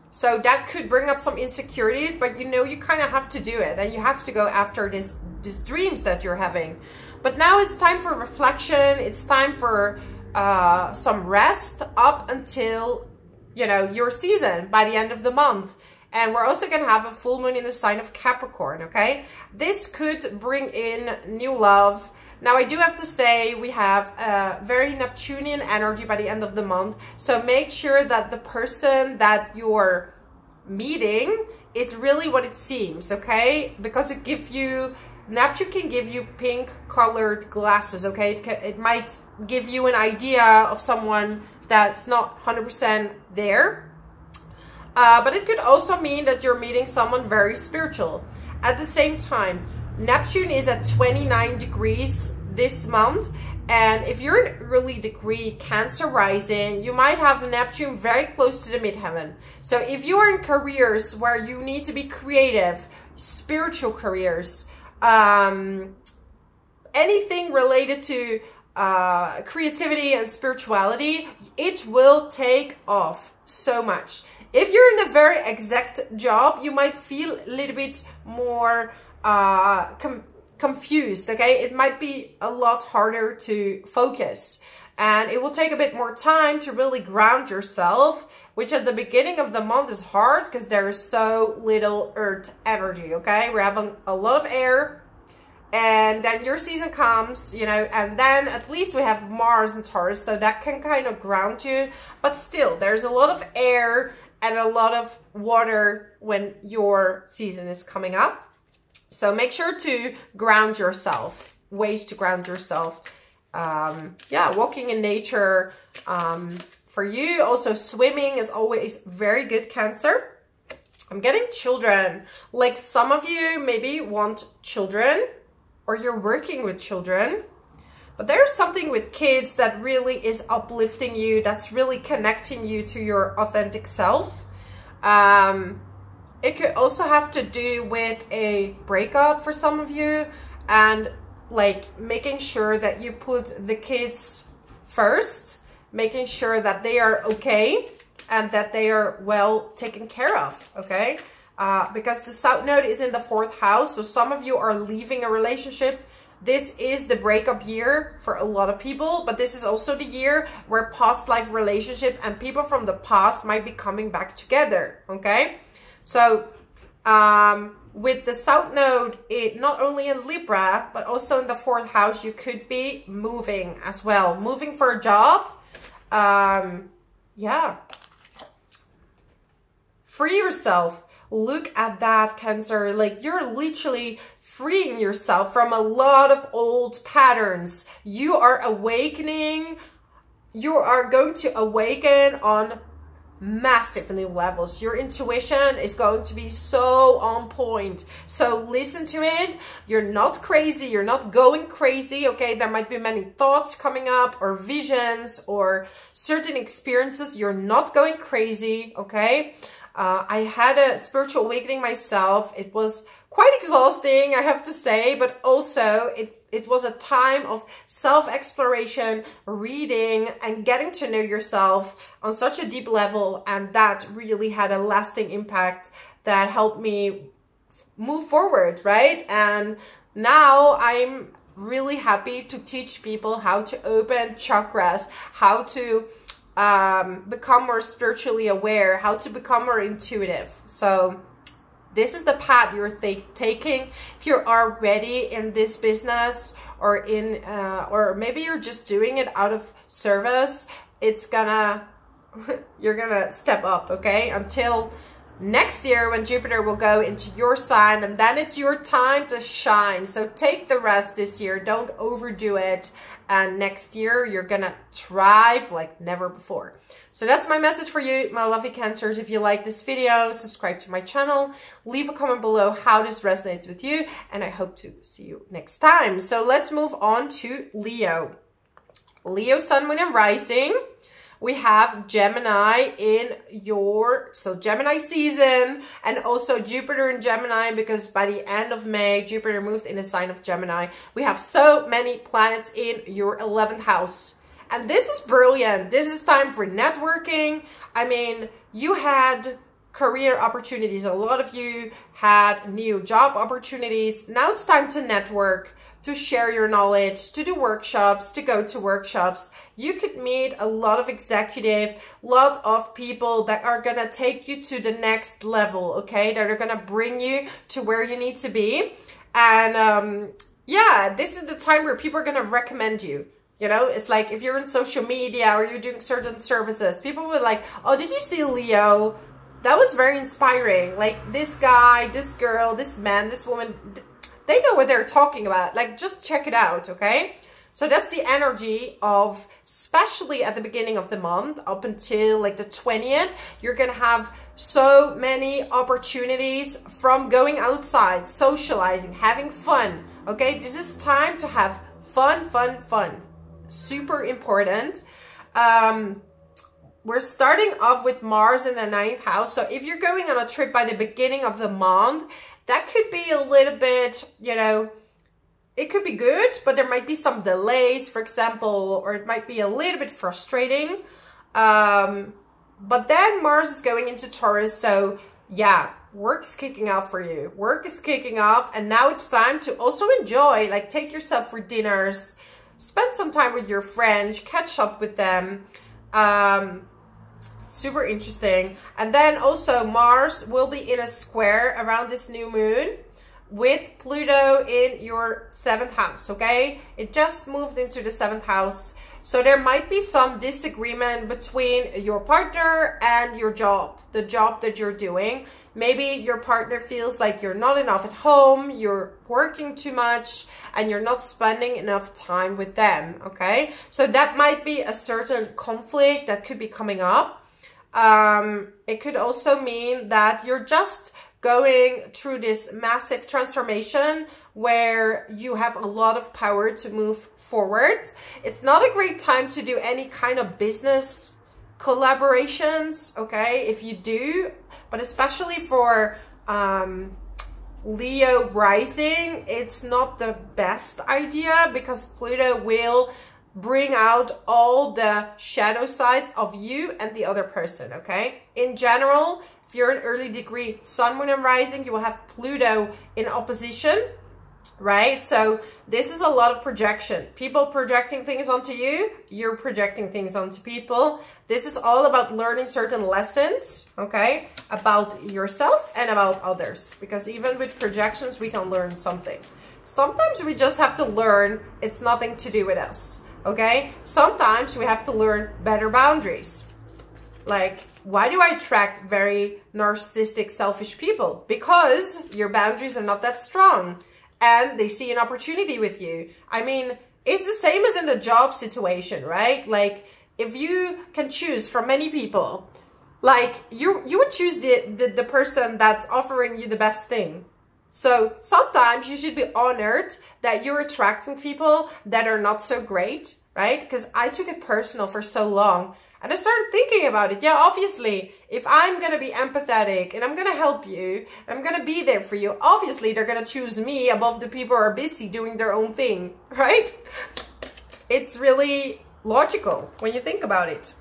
So that could bring up some insecurities, but you know, you kind of have to do it, and you have to go after these dreams that you're having. But now it's time for reflection. It's time for some rest up until, you know, your season by the end of the month. And we're also going to have a full moon in the sign of Capricorn, okay? This could bring in new love. Now, I do have to say we have a very Neptunian energy by the end of the month. So make sure that the person that you're meeting is really what it seems, okay? Because it gives you, Neptune can give you pink colored glasses, okay? It might give you an idea of someone that's not 100% there. But it could also mean that you're meeting someone very spiritual. At the same time, Neptune is at 29 degrees this month. And if you're an early degree Cancer rising, you might have Neptune very close to the midheaven. So if you're in careers where you need to be creative, spiritual careers, anything related to creativity and spirituality, it will take off so much. If you're in a very exact job, you might feel a little bit more confused, okay? It might be a lot harder to focus, and it will take a bit more time to really ground yourself, which at the beginning of the month is hard because there is so little earth energy, okay? We're having a lot of air, and then your season comes, you know, and then at least we have Mars and Taurus, so that can kind of ground you. But still, there's a lot of air and a lot of water when your season is coming up. So make sure to ground yourself, ways to ground yourself. Yeah, walking in nature. For you, also swimming is always very good, Cancer. I'm getting children. Like, some of you maybe want children, or you're working with children. But there's something with kids that really is uplifting you, that's really connecting you to your authentic self. It could also have to do with a breakup for some of you, and like making sure that you put the kids first, making sure that they are okay and that they are well taken care of, okay? Because the South Node is in the 4th house, so some of you are leaving a relationship. This is the breakup year for a lot of people, but this is also the year where past life relationship and people from the past might be coming back together, okay? So with the South Node, not only in Libra, but also in the 4th house, you could be moving as well. Moving for a job. Yeah. Free yourself. Look at that, Cancer. Like, you're literally freeing yourself from a lot of old patterns. You are awakening. You are going to awaken on massive new levels. Your intuition is going to be so on point. So listen to it. You're not crazy. You're not going crazy, okay? There might be many thoughts coming up, or visions, or certain experiences. You're not going crazy, okay? I had a spiritual awakening myself. It was quite exhausting, I have to say, but also it was a time of self-exploration, reading, and getting to know yourself on such a deep level, and that really had a lasting impact that helped me move forward, right? And now I'm really happy to teach people how to open chakras, how to become more spiritually aware, how to become more intuitive. So this is the path you're taking. If you're already in this business, or in or maybe you're just doing it out of service, it's gonna you're gonna step up, okay, until next year when Jupiter will go into your sign, and then it's your time to shine. So take the rest this year, don't overdo it, and next year you're gonna thrive like never before. So that's my message for you, my lovely Cancers. If you like this video, subscribe to my channel, leave a comment below how this resonates with you, and I hope to see you next time. So let's move on to Leo. Leo, Sun, Moon, and Rising. We have Gemini in your, so Gemini season, and also Jupiter in Gemini, because by the end of May, Jupiter moved in a sign of Gemini. We have so many planets in your 11th house. And this is brilliant. This is time for networking. I mean, you had career opportunities. A lot of you had new job opportunities. Now it's time to network, to share your knowledge, to do workshops, to go to workshops. You could meet a lot of executives, a lot of people that are going to take you to the next level, okay? That are going to bring you to where you need to be. And yeah, this is the time where people are going to recommend you. You know, it's like if you're in social media or you're doing certain services, people will like, oh, did you see Leo? That was very inspiring. Like this guy, this girl, this man, this woman, they know what they're talking about. Like, just check it out, okay? So that's the energy of, especially at the beginning of the month, up until like the 20th, you're going to have so many opportunities from going outside, socializing, having fun, okay? This is time to have fun, fun, fun. Super important. We're starting off with Mars in the 9th house. So if you're going on a trip by the beginning of the month, that could be a little bit, you know, it could be good, but there might be some delays, for example, or it might be a little bit frustrating. But then Mars is going into Taurus. So yeah, work's kicking off for you. Work is kicking off. And now it's time to also enjoy, like take yourself for dinners, spend some time with your friends, catch up with them. Super interesting. And then also Mars will be in a square around this new moon with Pluto in your 7th house, okay? It just moved into the 7th house. So there might be some disagreement between your partner and your job, the job that you're doing. Maybe your partner feels like you're not enough at home, you're working too much, and you're not spending enough time with them, okay? So that might be a certain conflict that could be coming up. It could also mean that you're just going through this massive transformation where you have a lot of power to move forward. It's not a great time to do any kind of business collaborations, okay, if you do, but especially for Leo rising, it's not the best idea, because Pluto will bring out all the shadow sides of you and the other person, okay? In general, if you're an early degree Sun, Moon, and Rising, you will have Pluto in opposition, right? So this is a lot of projection. People projecting things onto you, you're projecting things onto people. This is all about learning certain lessons, okay, about yourself and about others, because even with projections, we can learn something. Sometimes we just have to learn it's nothing to do with us, okay? Sometimes we have to learn better boundaries. Like, why do I attract very narcissistic, selfish people? Because your boundaries are not that strong and they see an opportunity with you. I mean, it's the same as in the job situation, right? Like, if you can choose from many people, like you would choose the person that's offering you the best thing. So sometimes you should be honored that you're attracting people that are not so great, right? Because I took it personal for so long. And I started thinking about it. Yeah, obviously, if I'm going to be empathetic and I'm going to help you, and I'm going to be there for you, obviously they're going to choose me above the people who are busy doing their own thing, right? It's really logical when you think about it.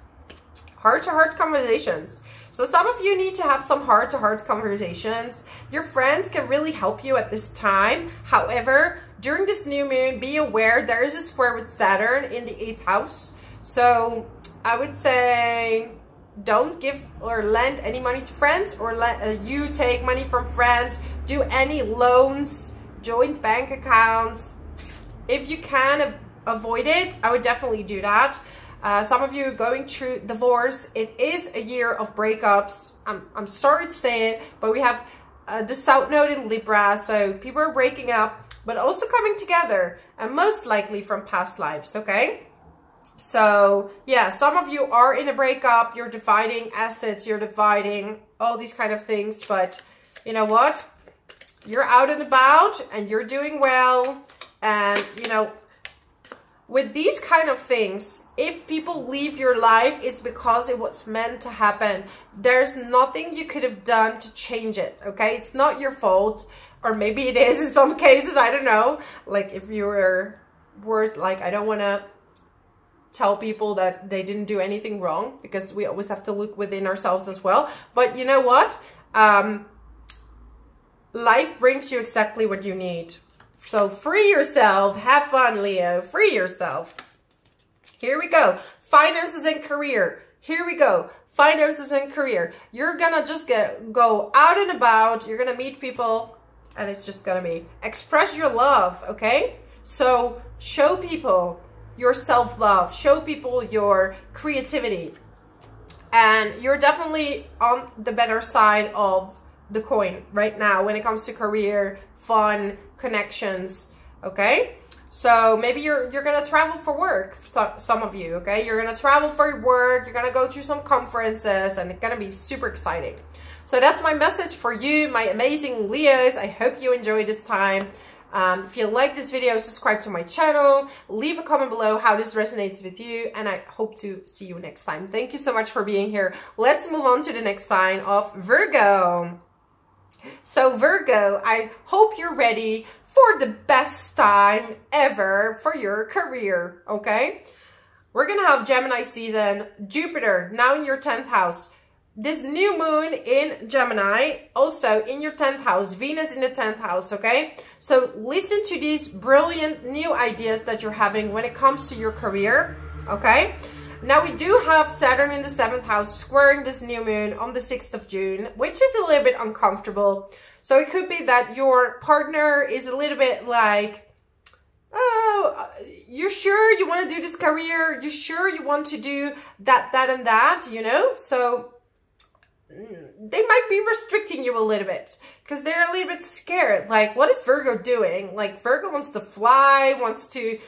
Heart-to-heart conversations. So some of you need to have some heart-to-heart conversations. Your friends can really help you at this time. However, during this new moon, be aware there is a square with Saturn in the 8th house. So I would say don't give or lend any money to friends, or let you take money from friends. Do any loans, joint bank accounts. If you can avoid it, I would definitely do that. Some of you are going through divorce. It is a year of breakups. I'm sorry to say it, but we have the South Node in Libra, so people are breaking up, but also coming together, and most likely from past lives, okay? So yeah, some of you are in a breakup, you're dividing assets, you're dividing all these kind of things, but you know what? You're out and about and you're doing well. And you know, with these kind of things, if people leave your life, it's because it was meant to happen. There's nothing you could have done to change it, okay? It's not your fault, or maybe it is in some cases, I don't know. Like if you were worth, like, I don't want to tell people that they didn't do anything wrong, because we always have to look within ourselves as well. But you know what? Life brings you exactly what you need. So free yourself, have fun, Leo, free yourself. Here we go. Finances and career. Here we go. Finances and career. You're gonna just go out and about. You're gonna meet people, and it's just gonna be express your love, okay? So show people your self-love, show people your creativity, and you're definitely on the better side of the coin right now when it comes to career, fun, connections, okay? So maybe you're gonna travel for work, some of you, okay? You're gonna travel for your work, you're gonna go to some conferences, and it's gonna be super exciting. So that's my message for you, my amazing Leos. I hope you enjoyed this time. If you like this video, subscribe to my channel, leave a comment below how this resonates with you, and I hope to see you next time. Thank you so much for being here. Let's move on to the next sign of Virgo. So Virgo, I hope you're ready for the best time ever for your career, okay? We're gonna have Gemini season, Jupiter now in your 10th house. This new moon in Gemini, also in your 10th house, Venus in the 10th house, okay? So listen to these brilliant new ideas that you're having when it comes to your career, okay? Now we do have Saturn in the 7th house squaring this new moon on the 6th of June, which is a little bit uncomfortable. So it could be that your partner is a little bit like, oh, you're sure you want to do this career? You sure you want to do that, and that, you know? So they might be restricting you a little bit because they're a little bit scared. Like, what is Virgo doing? Like, Virgo wants to fly, wants to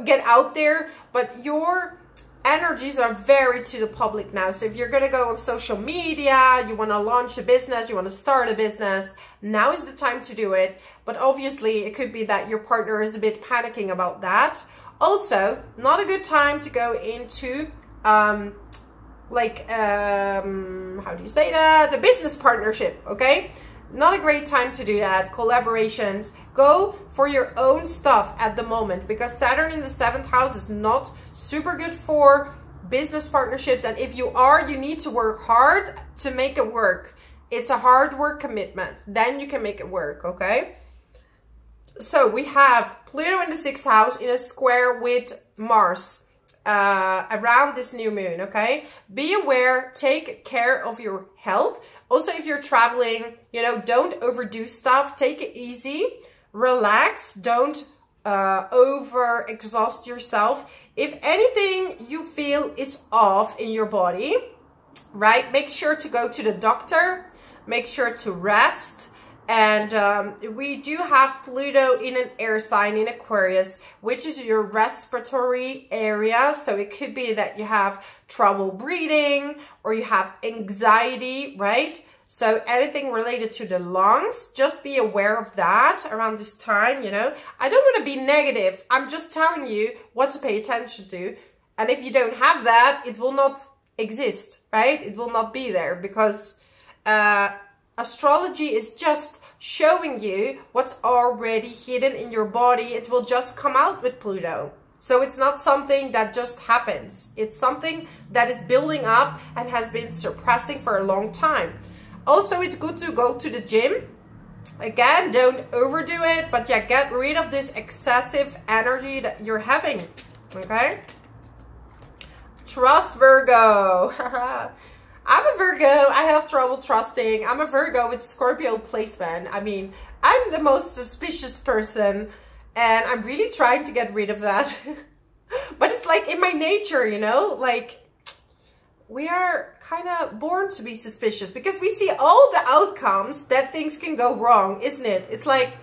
get out there, but your energies are very to the public now. So if you're going to go on social media, you want to launch a business, you want to start a business, now is the time to do it. But obviously it could be that your partner is a bit panicking about that. Also, not a good time to go into how do you say that? A business partnership, okay? Not a great time to do that. Collaborations. Go for your own stuff at the moment, because Saturn in the 7th house is not super good for business partnerships. And if you are, you need to work hard to make it work. It's a hard work commitment. Then you can make it work, okay? So we have Pluto in the 6th house in a square with Mars around this new moon, okay? Be aware, take care of your health. Also, if you're traveling, you know, don't overdo stuff. Take it easy, relax, don't over exhaust yourself. If anything you feel is off in your body, right, make sure to go to the doctor, make sure to rest. And we do have Pluto in an air sign in Aquarius, which is your respiratory area. So it could be that you have trouble breathing or you have anxiety, right? So anything related to the lungs, just be aware of that around this time, you know. I don't want to be negative. I'm just telling you what to pay attention to. And if you don't have that, it will not exist, right? It will not be there, because astrology is just showing you what's already hidden in your body. It will just come out with Pluto. So it's not something that just happens. It's something that is building up and has been suppressing for a long time. Also, it's good to go to the gym. Again, don't overdo it, but yeah, get rid of this excessive energy that you're having, okay? Trust Virgo. I'm a Virgo. I have trouble trusting. I'm a Virgo with Scorpio placement. I mean, I'm the most suspicious person, and I'm really trying to get rid of that. But it's like in my nature, you know, like we are kind of born to be suspicious because we see all the outcomes that things can go wrong, isn't it? It's like,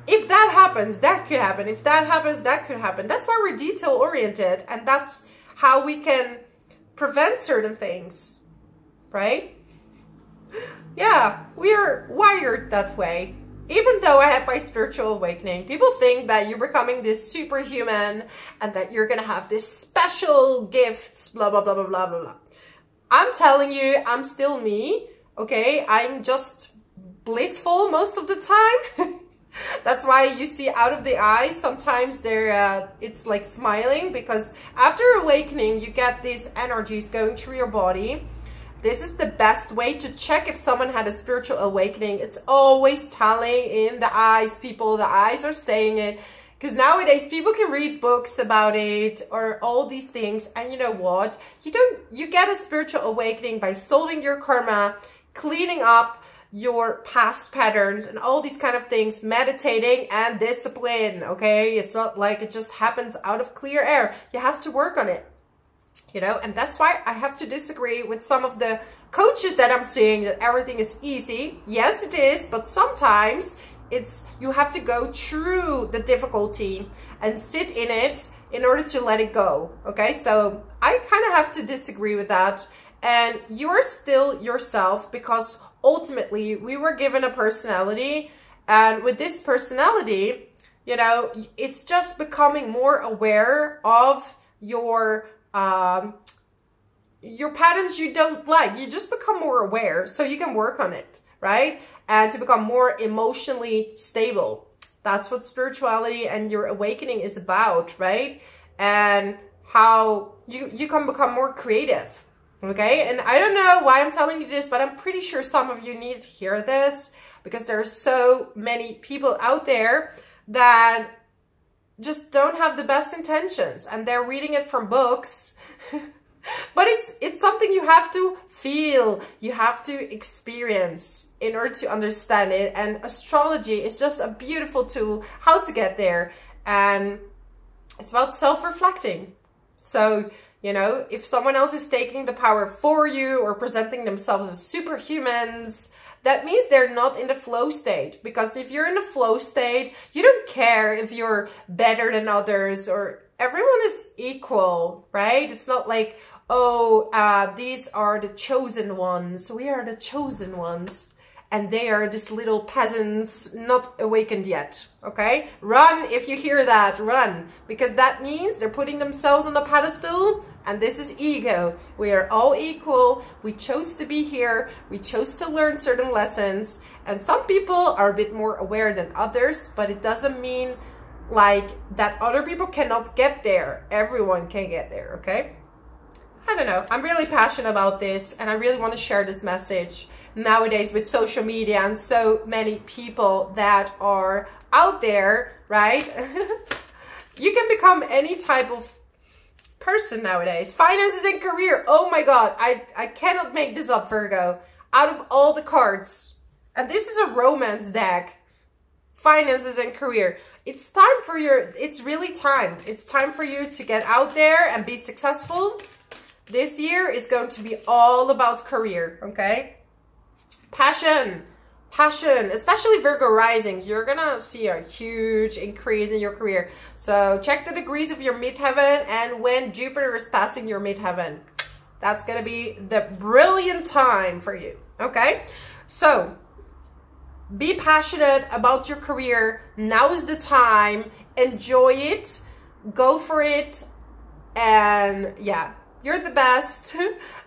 if that happens, that could happen. If that happens, that could happen. That's why we're detail oriented, and that's how we can prevent certain things, right? Yeah, we are wired that way. Even though I had my spiritual awakening, people think that you're becoming this superhuman and that you're gonna have this special gifts, blah, blah, blah, blah, blah, blah, blah. I'm telling you, I'm still me, okay? I'm just blissful most of the time. That's why you see out of the eyes, sometimes they're, it's like smiling, because after awakening, you get these energies going through your body. This is the best way to check if someone had a spiritual awakening. It's always telling in the eyes, people. The eyes are saying it. Because nowadays, people can read books about it or all these things. And you know what? You get a spiritual awakening by solving your karma, cleaning up your past patterns and all these kind of things, meditating and discipline, okay? It's not like it just happens out of clear air. You have to work on it. You know, and that's why I have to disagree with some of the coaches that I'm seeing that everything is easy. Yes, it is, but sometimes you have to go through the difficulty and sit in it in order to let it go. Okay, so I kind of have to disagree with that. And you're still yourself, because ultimately we were given a personality, and with this personality, you know, it's just becoming more aware of your patterns you don't like. You just become more aware so you can work on it, right? And to become more emotionally stable. That's what spirituality and your awakening is about, right? And how you can become more creative, okay? And I don't know why I'm telling you this, but I'm pretty sure some of you need to hear this, because there are so many people out there that just don't have the best intentions, and they're reading it from books. But it's something you have to feel, you have to experience in order to understand it. And astrology is just a beautiful tool how to get there. And it's about self-reflecting. So, you know, if someone else is taking the power for you or presenting themselves as superhumans, that means they're not in the flow state. Because if you're in the flow state, you don't care if you're better than others, or everyone is equal, right? It's not like, oh, these are the chosen ones. We are the chosen ones. And they are just little peasants, not awakened yet, okay? Run if you hear that, run. Because that means they're putting themselves on the pedestal, and this is ego. We are all equal. We chose to be here. We chose to learn certain lessons. And some people are a bit more aware than others, but it doesn't mean like that other people cannot get there. Everyone can get there, okay? I don't know. I'm really passionate about this, and I really want to share this message nowadays with social media and so many people that are out there, right? You can become any type of person nowadays. Finances and career. Oh my God. I cannot make this up, Virgo. Out of all the cards. And this is a romance deck. Finances and career. It's time for it's really time. It's time for you to get out there and be successful. This year is going to be all about career, okay? Passion, especially Virgo risings. You're gonna see a huge increase in your career. So check the degrees of your midheaven and when Jupiter is passing your midheaven. That's gonna be the brilliant time for you, okay? So be passionate about your career. Now is the time. Enjoy it. Go for it. And yeah, you're the best.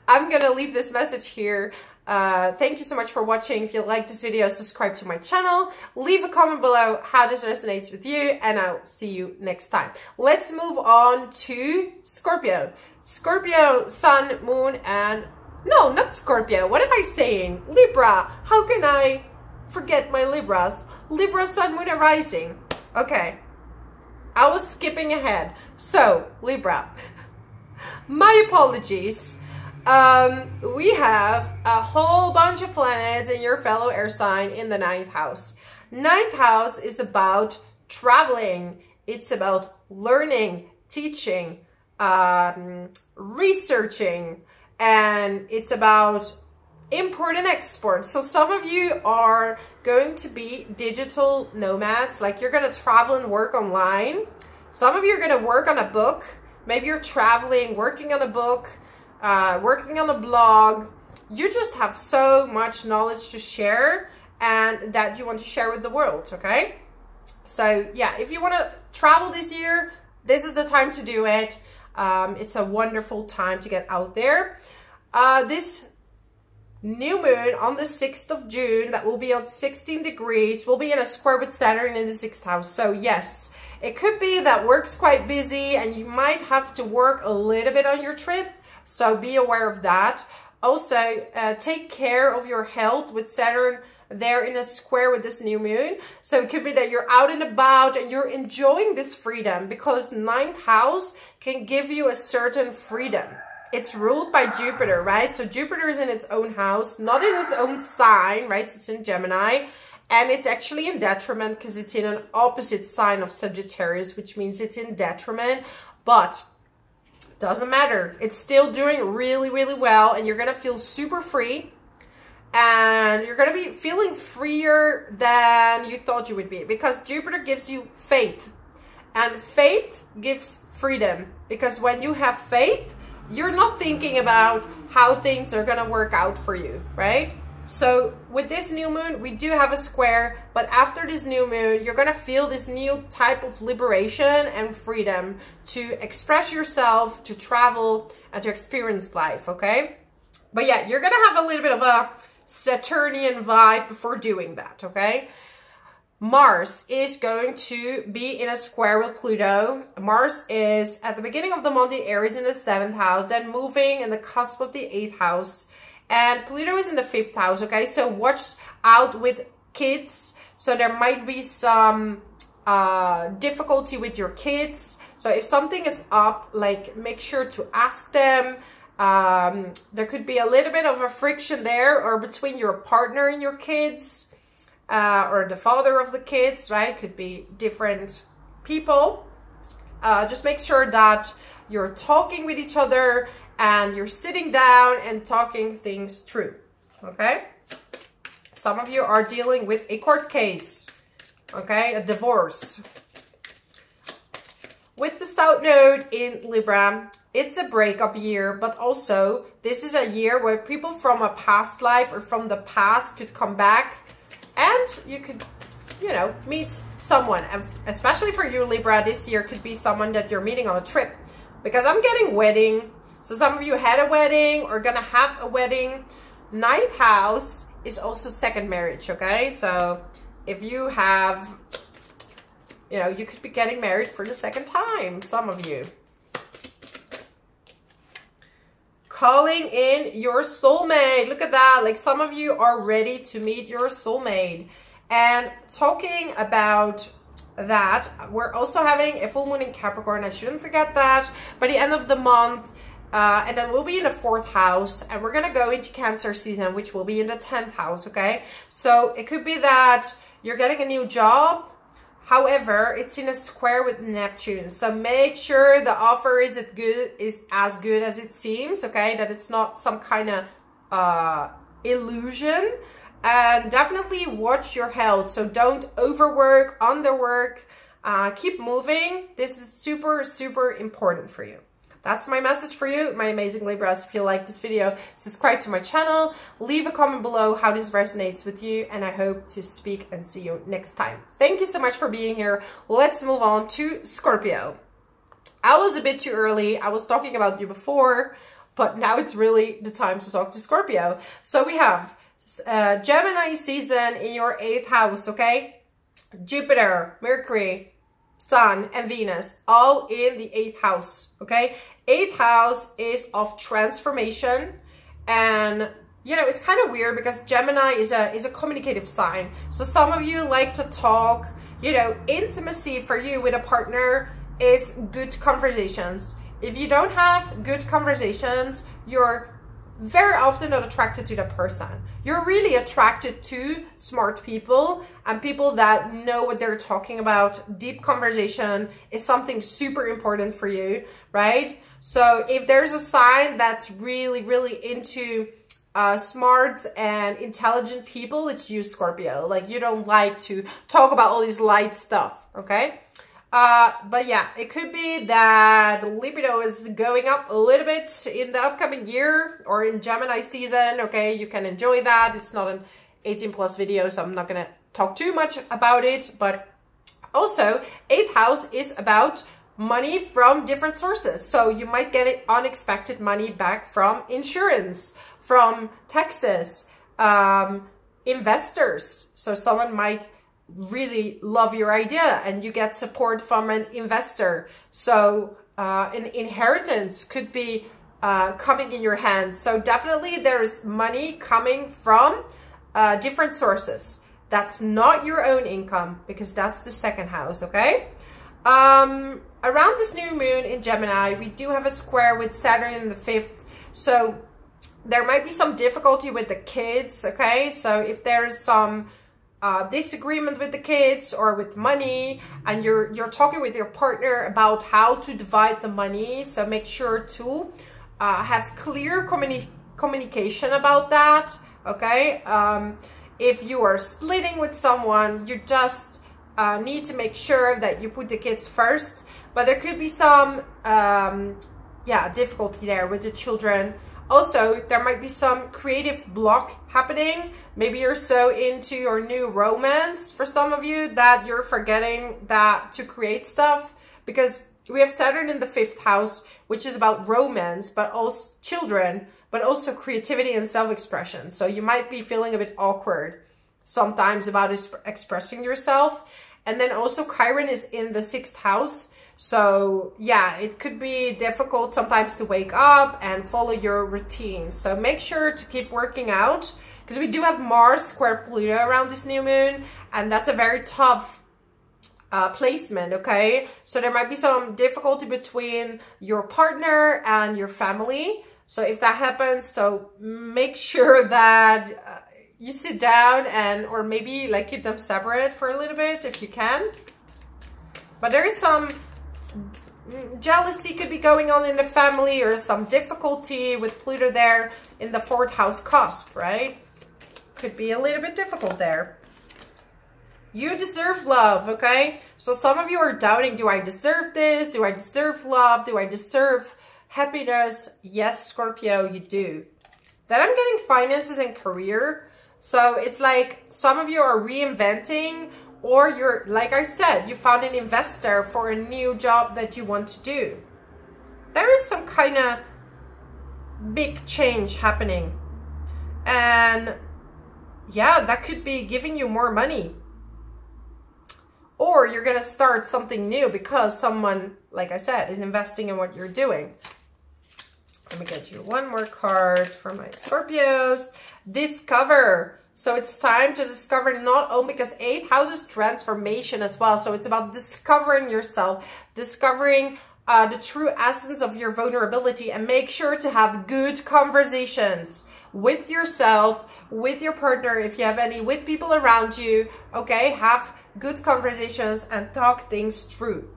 I'm gonna leave this message here. Thank you so much for watching. If you like this video, subscribe to my channel. Leave a comment below how this resonates with you, and I'll see you next time. Let's move on to Scorpio. Scorpio, Sun, Moon, and... No, not Scorpio. What am I saying? Libra. How can I forget my Libras? Libra, Sun, Moon, and Rising. Okay. I was skipping ahead. So, Libra. My apologies. We have a whole bunch of planets in your fellow air sign in the 9th house. 9th house is about traveling. It's about learning, teaching, researching, and it's about import and export. So some of you are going to be digital nomads, like you're going to travel and work online. Some of you are going to work on a book. Maybe you're traveling, working on a book, working on a blog. You just have so much knowledge to share and that you want to share with the world, okay? So yeah, if you want to travel this year, this is the time to do it. It's a wonderful time to get out there. This new moon on the 6th of June, that will be on 16 degrees, will be in a square with Saturn in the 6th house. So yes, it could be that work's quite busy and you might have to work a little bit on your trip. So be aware of that. Also, take care of your health with Saturn there in a square with this new moon. So it could be that you're out and about and you're enjoying this freedom, because 9th house can give you a certain freedom. It's ruled by Jupiter, right? So Jupiter is in its own house, not in its own sign, right? It's in Gemini. And it's actually in detriment because it's in an opposite sign of Sagittarius, which means it's in detriment. But doesn't matter. It's still doing really, really well. And you're going to feel super free. And you're going to be feeling freer than you thought you would be. Because Jupiter gives you faith. And faith gives freedom. Because when you have faith, you're not thinking about how things are going to work out for you, right? So with this new moon, we do have a square, but after this new moon, you're going to feel this new type of liberation and freedom to express yourself, to travel, and to experience life, okay? But yeah, you're going to have a little bit of a Saturnian vibe before doing that, okay? Mars is going to be in a square with Pluto. Mars is at the beginning of the month in Aries in the 7th house, then moving in the cusp of the 8th house. And Pluto is in the 5th house, okay? So watch out with kids. So there might be some difficulty with your kids. So if something is up, like make sure to ask them. There could be a little bit of a friction there, or between your partner and your kids. Or the father of the kids, right? Could be different people. Just make sure that you're talking with each other and you're sitting down and talking things through, okay? Some of you are dealing with a court case, okay? A divorce. With the South Node in Libra, it's a breakup year, but also this is a year where people from a past life or from the past could come back. And you could, you know, meet someone. Especially for you, Libra, this year could be someone that you're meeting on a trip. Because I'm getting wedding. So some of you had a wedding or gonna have a wedding. 9th house is also second marriage, okay? So if you have, you know, you could be getting married for the second time, some of you. Calling in your soulmate. Look at that. Like some of you are ready to meet your soulmate. And talking about that, we're also having a full moon in Capricorn. I shouldn't forget that. By the end of the month, and then we'll be in the 4th house. And we're going to go into Cancer season, which will be in the 10th house, okay? So it could be that you're getting a new job. However, it's in a square with Neptune. So make sure the offer is as good as it seems, okay? That it's not some kind of illusion. And definitely watch your health. So don't overwork, underwork. Keep moving. This is super, super important for you. That's my message for you, my amazing Libras. If you like this video, subscribe to my channel, leave a comment below how this resonates with you, and I hope to speak and see you next time. Thank you so much for being here. Let's move on to Scorpio. I was a bit too early. I was talking about you before, but now it's really the time to talk to Scorpio. So we have Gemini season in your 8th house, okay? Jupiter, Mercury, Sun and Venus all in the 8th house, okay? 8th house is of transformation, and you know, it's kind of weird because Gemini is a communicative sign. So some of you like to talk, you know, intimacy for you with a partner is good conversations. If you don't have good conversations, you're very often not attracted to that person. You're really attracted to smart people and people that know what they're talking about. Deep conversation is something super important for you, right? So if there's a sign that's really, really into smart and intelligent people, it's you, Scorpio. Like, you don't like to talk about all this light stuff, okay? But yeah, it could be that libido is going up a little bit in the upcoming year or in Gemini season, okay? You can enjoy that. It's not an 18+ video, so I'm not gonna talk too much about it. But also, 8th house is about money from different sources. So you might get unexpected money back from insurance, from taxes, investors. So someone might really love your idea and you get support from an investor. So an inheritance could be coming in your hands. So definitely there's money coming from different sources. That's not your own income, because that's the 2nd house, okay? Around this new moon in Gemini, we do have a square with Saturn in the 5th. So there might be some difficulty with the kids, okay? So if there's some disagreement with the kids or with money, and you're talking with your partner about how to divide the money, so make sure to have clear communication about that, okay? If you are splitting with someone, you just need to make sure that you put the kids first. But there could be some difficulty there with the children. Also, there might be some creative block happening. Maybe you're so into your new romance for some of you that you're forgetting that to create stuff, because we have Saturn in the 5th house, which is about romance, but also children, but also creativity and self-expression. So you might be feeling a bit awkward sometimes about expressing yourself. And then also Chiron is in the 6th house. So yeah, it could be difficult sometimes to wake up and follow your routine. So make sure to keep working out, because we do have Mars square Pluto around this new moon, and that's a very tough placement, okay? So there might be some difficulty between your partner and your family. So if that happens, so make sure that you sit down and, or maybe like keep them separate for a little bit if you can. But there is some jealousy could be going on in the family, or some difficulty with Pluto there in the 4th house cusp, right? Could be a little bit difficult there. You deserve love, okay? So some of you are doubting, do I deserve this? Do I deserve love? Do I deserve happiness? Yes, Scorpio, you do. Then I'm getting finances and career. So it's like some of you are reinventing, or you're, like I said, you found an investor for a new job that you want to do. There is some kind of big change happening. And yeah, that could be giving you more money. Or you're going to start something new because someone, like I said, is investing in what you're doing. Let me get you one more card for my Scorpios. Discover. So it's time to discover, not only because 8th house is transformation as well. So it's about discovering yourself, discovering the true essence of your vulnerability, and make sure to have good conversations with yourself, with your partner, if you have any, with people around you, okay? Have good conversations and talk things through.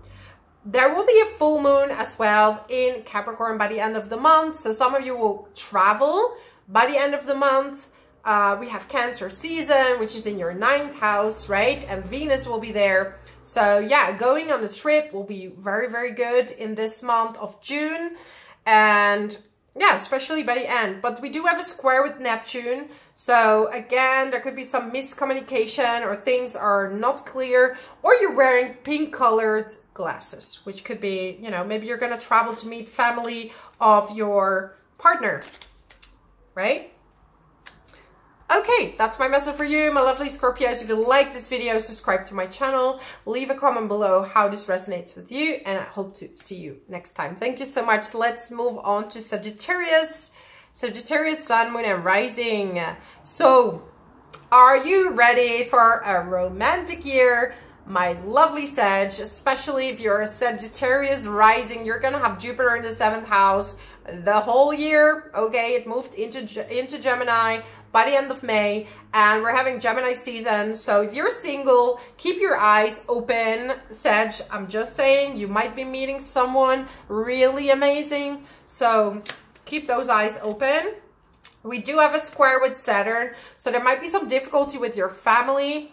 There will be a full moon as well in Capricorn by the end of the month. So some of you will travel by the end of the month. We have Cancer season, which is in your 9th house, right? And Venus will be there. So yeah, going on a trip will be very, very good in this month of June. And yeah, especially by the end. But we do have a square with Neptune. So again, there could be some miscommunication, or things are not clear, or you're wearing pink colored glasses, which could be, you know, maybe you're going to travel to meet family of your partner, right? Okay, that's my message for you, my lovely Scorpios. If you like this video, subscribe to my channel, leave a comment below how this resonates with you, and I hope to see you next time. Thank you so much. Let's move on to Sagittarius. Sagittarius, Sun, Moon, and Rising. So, are you ready for a romantic year? my lovely Sag, especially if you're a Sagittarius rising, you're gonna have Jupiter in the 7th house the whole year. Okay, it moved into Gemini by the end of May, and we're having Gemini season. So if you're single, keep your eyes open, Sag. I'm just saying, you might be meeting someone really amazing, so keep those eyes open. We do have a square with Saturn, so there might be some difficulty with your family,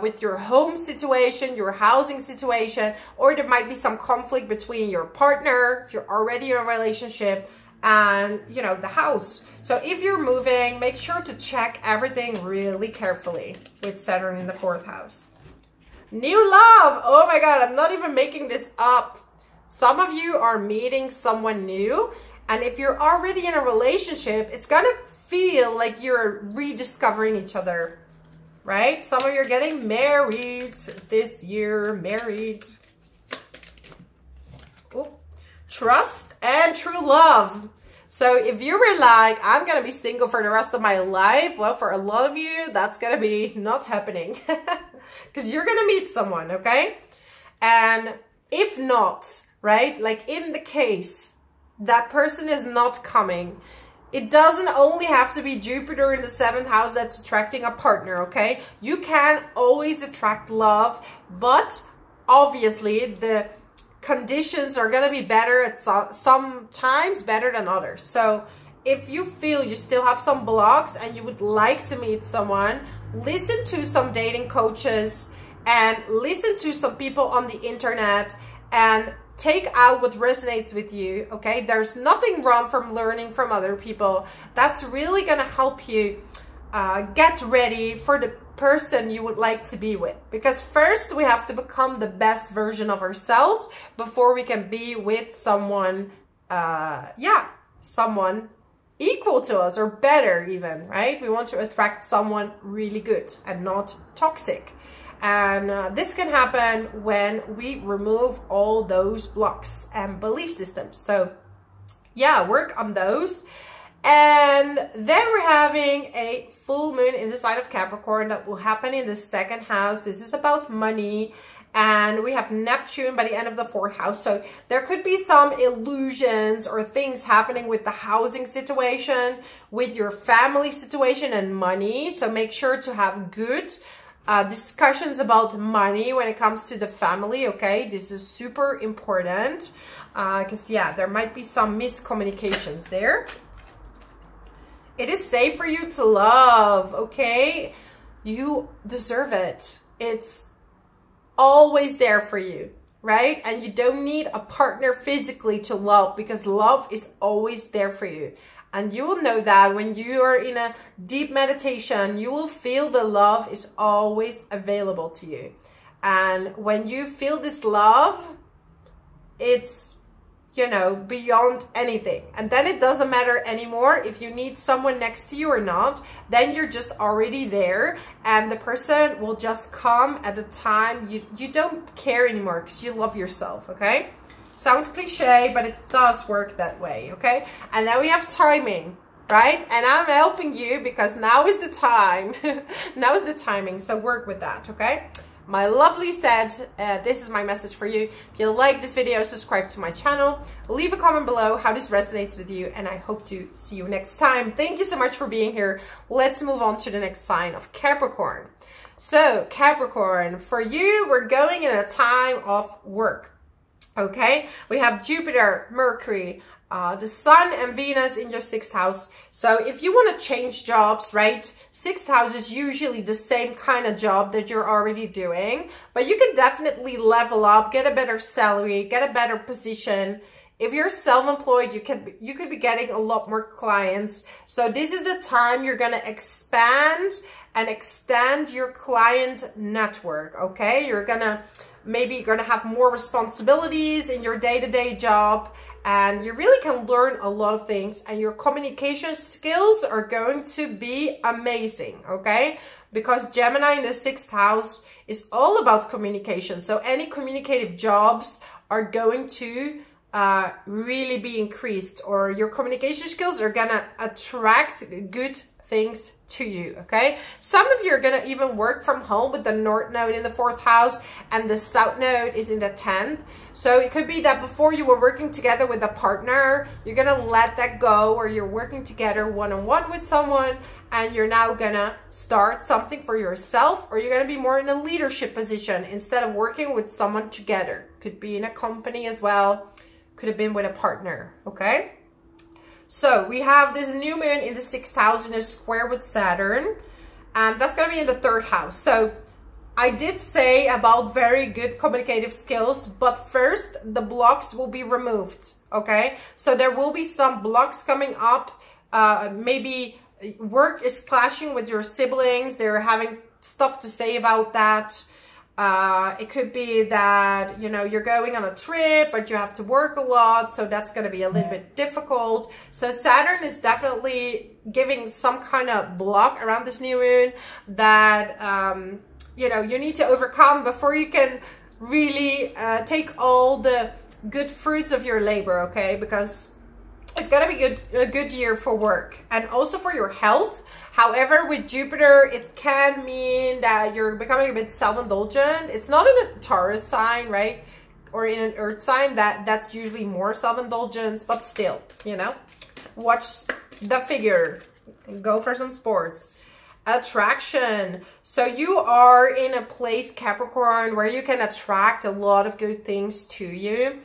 with your home situation, your housing situation, or there might be some conflict between your partner, if you're already in a relationship, and, you know, the house. So if you're moving, make sure to check everything really carefully with Saturn in the 4th house. New love. Oh my God, I'm not even making this up. Some of you are meeting someone new, and if you're already in a relationship, it's gonna feel like you're rediscovering each other, right? Some of you are getting married this year, married. Ooh. Trust and true love. So if you were like, I'm gonna be single for the rest of my life, well, for a lot of you, that's gonna be not happening because you're gonna meet someone, okay? And if not, right, like in the case that person is not coming, it doesn't only have to be Jupiter in the 7th house that's attracting a partner, okay? You can always attract love, but obviously the conditions are going to be better at sometimes better than others. So if you feel you still have some blocks and you would like to meet someone, listen to some dating coaches and listen to some people on the internet and take out what resonates with you, okay? There's nothing wrong from learning from other people. That's really going to help you get ready for the person you would like to be with, because first we have to become the best version of ourselves before we can be with someone someone equal to us or better even, right? We want to attract someone really good and not toxic, and this can happen when we remove all those blocks and belief systems. So yeah, work on those. And then we're having a full moon in the sign of Capricorn that will happen in the 2nd house. This is about money, and we have Neptune by the end of the 4th house. So there could be some illusions or things happening with the housing situation, with your family situation and money. So make sure to have good discussions about money when it comes to the family, okay? This is super important because yeah, there might be some miscommunications there. It is safe for you to love, okay? You deserve it. It's always there for you, right? And you don't need a partner physically to love, because love is always there for you. And you will know that when you are in a deep meditation, you will feel the love is always available to you. And when you feel this love, it's, you know, beyond anything. And then it doesn't matter anymore if you need someone next to you or not. Then you're just already there, and the person will just come at a time you don't care anymore because you love yourself, okay? Sounds cliche, but it does work that way, okay? And then we have timing, right? And I'm helping you because now is the time. Now is the timing, so work with that, okay? My lovely Sag, this is my message for you. If you like this video, subscribe to my channel, leave a comment below how this resonates with you, and I hope to see you next time. Thank you so much for being here. Let's move on to the next sign of Capricorn. So Capricorn, for you, we're going in a time of work, okay? We have Jupiter, Mercury, the Sun and Venus in your 6th house. So if you want to change jobs, right, 6th house is usually the same kind of job that you're already doing, but you can definitely level up, get a better salary, get a better position. If you're self-employed, you could be getting a lot more clients. So this is the time you're going to expand and extend your client network, okay? You're maybe you're gonna have more responsibilities in your day-to-day job, and you really can learn a lot of things, and your communication skills are going to be amazing, okay? Because Gemini in the 6th house is all about communication. So any communicative jobs are going to really be increased, or your communication skills are gonna attract good things to you, okay? Some of you are going to even work from home with the North Node in the 4th house and the South Node is in the 10th. So it could be that before you were working together with a partner, you're going to let that go, or you're working together one-on-one with someone and you're now going to start something for yourself, or you're going to be more in a leadership position instead of working with someone together. Could be in a company as well. Could have been with a partner, okay? So we have this new moon in the 6th house in a square with Saturn, and that's going to be in the 3rd house. So I did say about very good communicative skills, but first the blocks will be removed, okay? So there will be some blocks coming up. Maybe work is clashing with your siblings. They're having stuff to say about that. It could be that, you know, you're going on a trip, but you have to work a lot. So that's going to be a little bit difficult. So Saturn is definitely giving some kind of block around this new moon that, you know, you need to overcome before you can really take all the good fruits of your labor, okay? Because it's going to be a good year for work and also for your health. However, with Jupiter, it can mean that you're becoming a bit self-indulgent. It's not in a Taurus sign, right? Or in an Earth sign, that's usually more self-indulgence, but still, you know, watch the figure and go for some sports. Attraction. So you are in a place, Capricorn, where you can attract a lot of good things to you.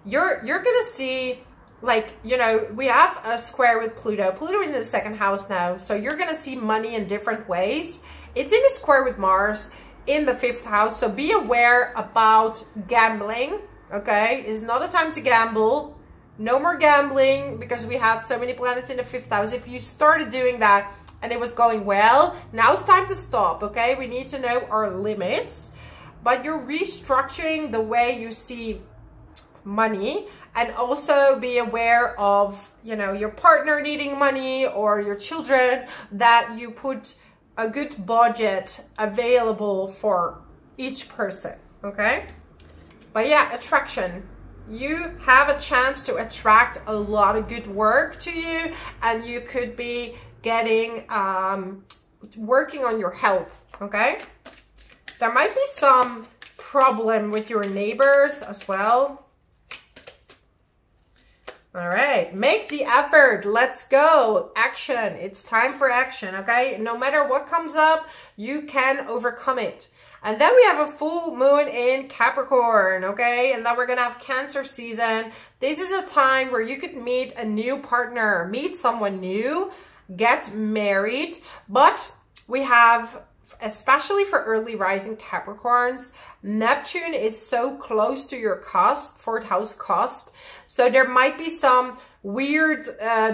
You're going to see, like, you know, we have a square with Pluto. Pluto is in the 2nd house now. So you're going to see money in different ways. It's in a square with Mars in the 5th house. So be aware about gambling, okay? It's not a time to gamble. No more gambling, because we had so many planets in the 5th house. If you started doing that and it was going well, now it's time to stop, okay? We need to know our limits. But you're restructuring the way you see money, and also be aware of, you know, your partner needing money or your children, that you put a good budget available for each person, okay? But yeah, attraction. You have a chance to attract a lot of good work to you, and you could be getting, working on your health, okay? There might be some problem with your neighbors as well. All right, make the effort. Let's go. Action. It's time for action, okay? No matter what comes up, you can overcome it. And then we have a full moon in Capricorn, okay? And then we're going to have Cancer season. This is a time where you could meet a new partner, meet someone new, get married. But we have, especially for early rising Capricorns, Neptune is so close to your cusp, 4th house cusp. So there might be some weird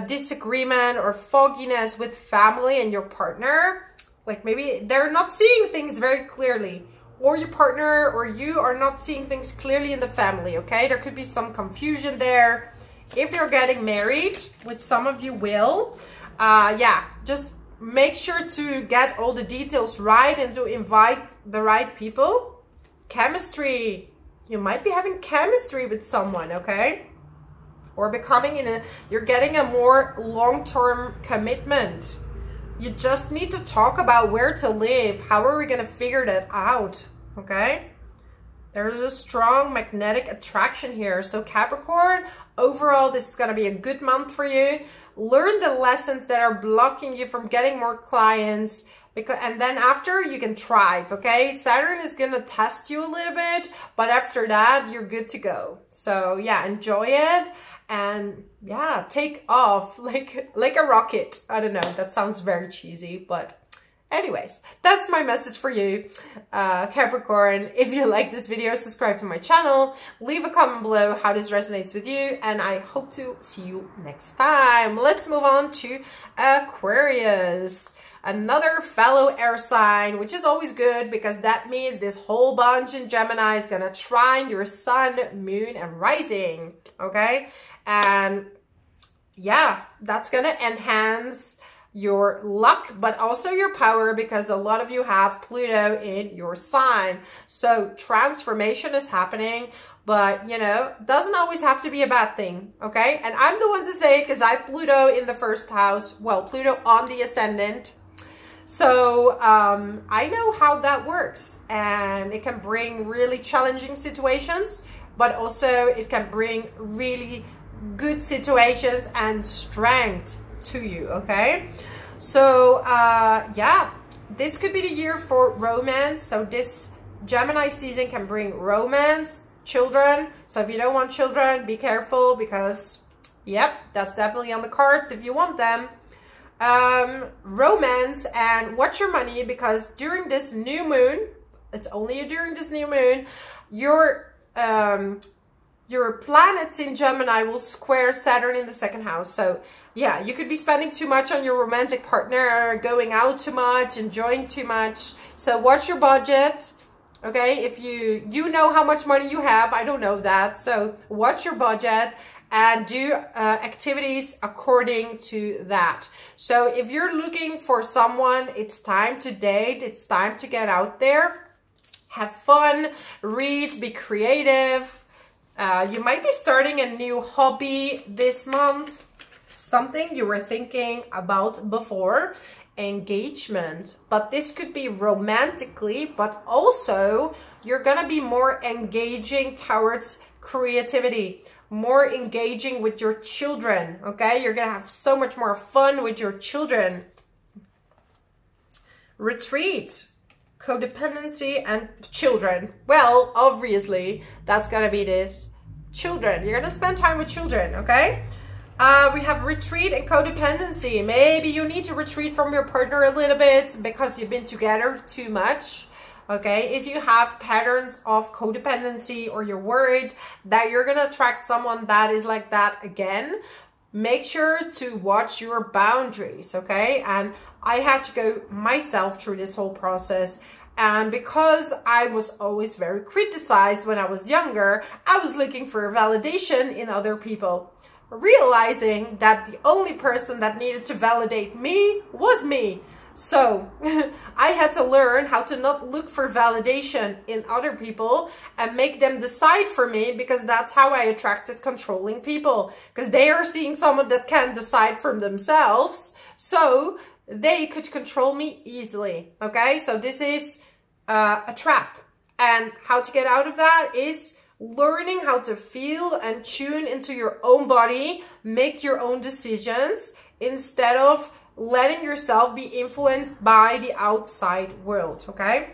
disagreement or fogginess with family and your partner. Like maybe they're not seeing things very clearly, or your partner or you are not seeing things clearly in the family, okay? There could be some confusion there. If you're getting married, which some of you will, yeah, just make sure to get all the details right and to invite the right people. Chemistry. You might be having chemistry with someone, okay? Or becoming you're getting a more long-term commitment. You just need to talk about where to live. How are we going to figure that out, okay? There's a strong magnetic attraction here. So Capricorn, overall, this is going to be a good month for you. Learn the lessons that are blocking you from getting more clients, and then after you can thrive, okay? Saturn is going to test you a little bit, but after that, you're good to go. So yeah, enjoy it. And yeah, take off like a rocket. I don't know, that sounds very cheesy, but anyways, that's my message for you, Capricorn. If you like this video, subscribe to my channel, leave a comment below how this resonates with you, and I hope to see you next time. Let's move on to Aquarius, another fellow air sign, which is always good because that means this whole bunch in Gemini is gonna trine your sun, moon, and rising, okay? And yeah, that's gonna enhance your luck, but also your power, because a lot of you have Pluto in your sign. So transformation is happening, But, you know, doesn't always have to be a bad thing, okay? And I'm the one to say it because I have Pluto in the first house. Well, Pluto on the ascendant. So I know how that works. And it can bring really challenging situations, but also it can bring really good situations and strength to you, okay? So, yeah, this could be the year for romance. So this Gemini season can bring romance, children. So if you don't want children, be careful because, yep, that's definitely on the cards if you want them. Romance, and watch your money because during this new moon, it's only during this new moon, your planets in Gemini will square Saturn in the second house. So yeah, you could be spending too much on your romantic partner, going out too much, enjoying too much. So watch your budget. Okay, if you know how much money you have, I don't know that. So watch your budget and do activities according to that. So if you're looking for someone, it's time to date. It's time to get out there, have fun, read, be creative. You might be starting a new hobby this month, something you were thinking about before. Engagement, but this could be romantically, but also you're gonna be more engaging towards creativity, more engaging with your children, okay? You're gonna have so much more fun with your children. Retreat, codependency, and children. Well, obviously that's gonna be this children. You're gonna spend time with children, okay? We have retreat and codependency. Maybe you need to retreat from your partner a little bit because you've been together too much. Okay, if you have patterns of codependency or you're worried that you're gonna attract someone that is like that again, make sure to watch your boundaries, okay? And I had to go myself through this whole process. And because I was always very criticized when I was younger, I was looking for validation in other people, realizing that the only person that needed to validate me was me. So I had to learn how to not look for validation in other people and make them decide for me, because that's how I attracted controlling people, because they are seeing someone that can decide for themselves, so they could control me easily. Okay, so this is a trap, and how to get out of that is learning how to feel and tune into your own body, make your own decisions instead of letting yourself be influenced by the outside world, okay?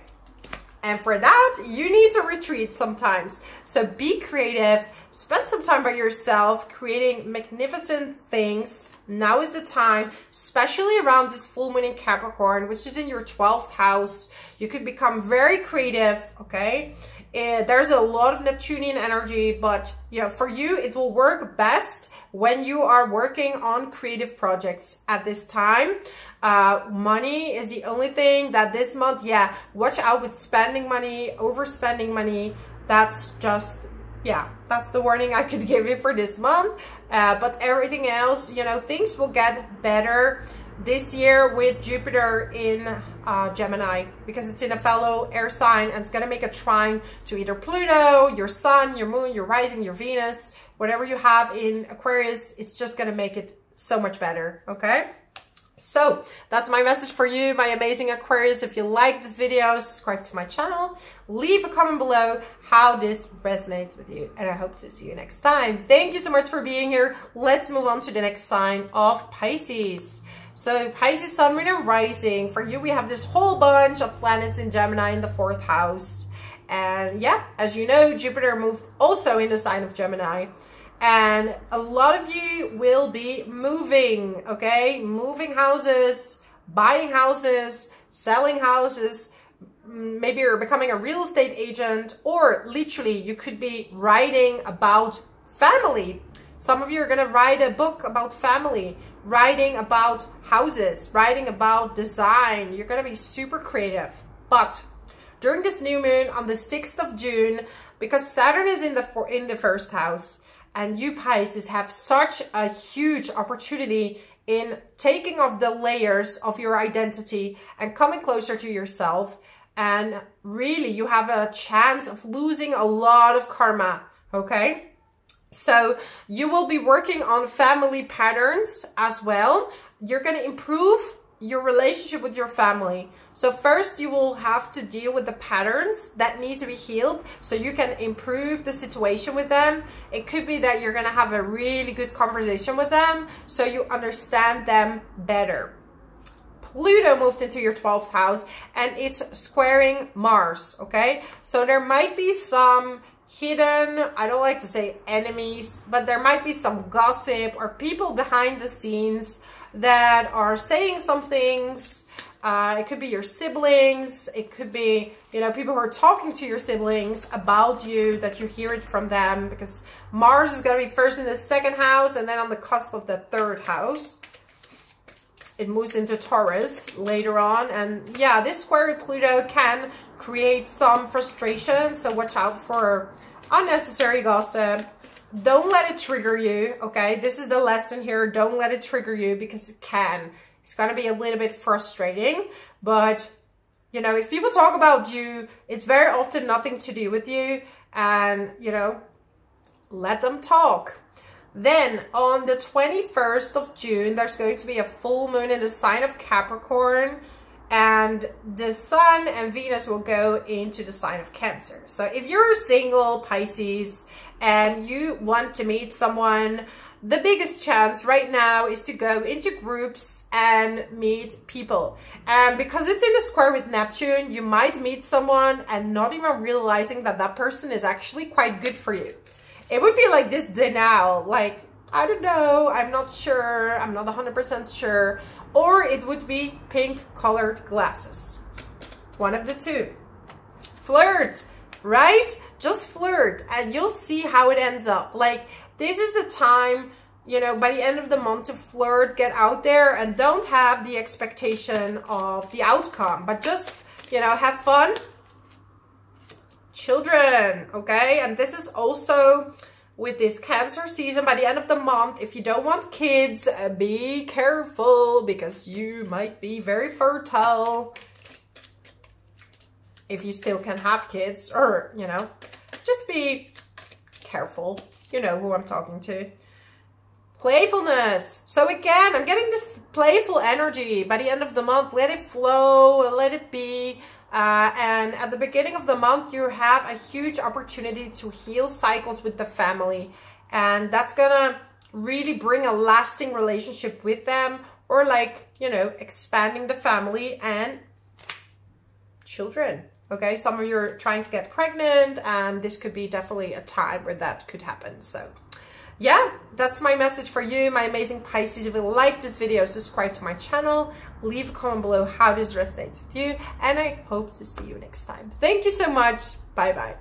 And for that, you need to retreat sometimes. So be creative, spend some time by yourself, creating magnificent things. Now is the time, especially around this full moon in Capricorn, which is in your 12th house. You could become very creative, okay? There's a lot of Neptunian energy, but yeah, for you, it will work best when you are working on creative projects at this time. Money is the only thing that this month, yeah, watch out with spending money, overspending money. That's just, yeah, that's the warning I could give you for this month. But everything else, you know, things will get better this year with Jupiter in Gemini, because it's in a fellow air sign, and it's going to make a trine to either Pluto, your sun, your moon, your rising, your Venus, whatever you have in Aquarius. It's just going to make it so much better, okay? So that's my message for you, my amazing Aquarius. If you like this video, subscribe to my channel, leave a comment below how this resonates with you, and I hope to see you next time. Thank you so much for being here. Let's move on to the next sign of Pisces. So Pisces, sun, moon, and rising. For you, we have this whole bunch of planets in Gemini in the 4th house. And yeah, as you know, Jupiter moved also in the sign of Gemini. And a lot of you will be moving, okay? Moving houses, buying houses, selling houses. Maybe you're becoming a real estate agent, or literally you could be writing about family. Some of you are going to write a book about family, writing about houses, writing about design. You're going to be super creative. But during this new moon on the 6th of June, because Saturn is in the 1st house, and you Pisces have such a huge opportunity in taking off the layers of your identity and coming closer to yourself. And really, you have a chance of losing a lot of karma, okay? So you will be working on family patterns as well. You're going to improve your relationship with your family. So first you will have to deal with the patterns that need to be healed so you can improve the situation with them. It could be that you're going to have a really good conversation with them so you understand them better. Pluto moved into your 12th house and it's squaring Mars, okay? So there might be some hidden, I don't like to say enemies, but there might be some gossip or people behind the scenes that are saying some things. It could be your siblings. It could be, you know, people who are talking to your siblings about you, that you hear it from them, because Mars is going to be first in the 2nd house and then on the cusp of the 3rd house. It moves into Taurus later on. And yeah, this square with Pluto can create some frustration. So watch out for unnecessary gossip. Don't let it trigger you, okay? This is the lesson here. Don't let it trigger you because it can. It's going to be a little bit frustrating. But, you know, if people talk about you, it's very often nothing to do with you. And, you know, let them talk. Then on the 21st of June, there's going to be a full moon in the sign of Capricorn, and the Sun and Venus will go into the sign of Cancer. So if you're single, Pisces, and you want to meet someone, the biggest chance right now is to go into groups and meet people. And because it's in a square with Neptune, you might meet someone and not even realizing that that person is actually quite good for you. It would be like this denial, like, I don't know, I'm not sure, I'm not 100% sure. Or it would be pink colored glasses. One of the two. Flirt, right? Just flirt and you'll see how it ends up. Like, this is the time, you know, by the end of the month to flirt, get out there and don't have the expectation of the outcome, but just, you know, have fun. Children, okay? And this is also with this Cancer season. By the end of the month, if you don't want kids, be careful because you might be very fertile if you still can have kids, or, you know, just be careful. You know who I'm talking to. Playfulness. So again, I'm getting this playful energy by the end of the month. Let it flow, let it be. And at the beginning of the month, you have a huge opportunity to heal cycles with the family. And that's gonna really bring a lasting relationship with them, or like, you know, expanding the family and children. Okay, some of you are trying to get pregnant and this could be definitely a time where that could happen. So yeah, that's my message for you, my amazing Pisces. If you like this video, subscribe to my channel, leave a comment below how this resonates with you, and I hope to see you next time. Thank you so much. Bye bye.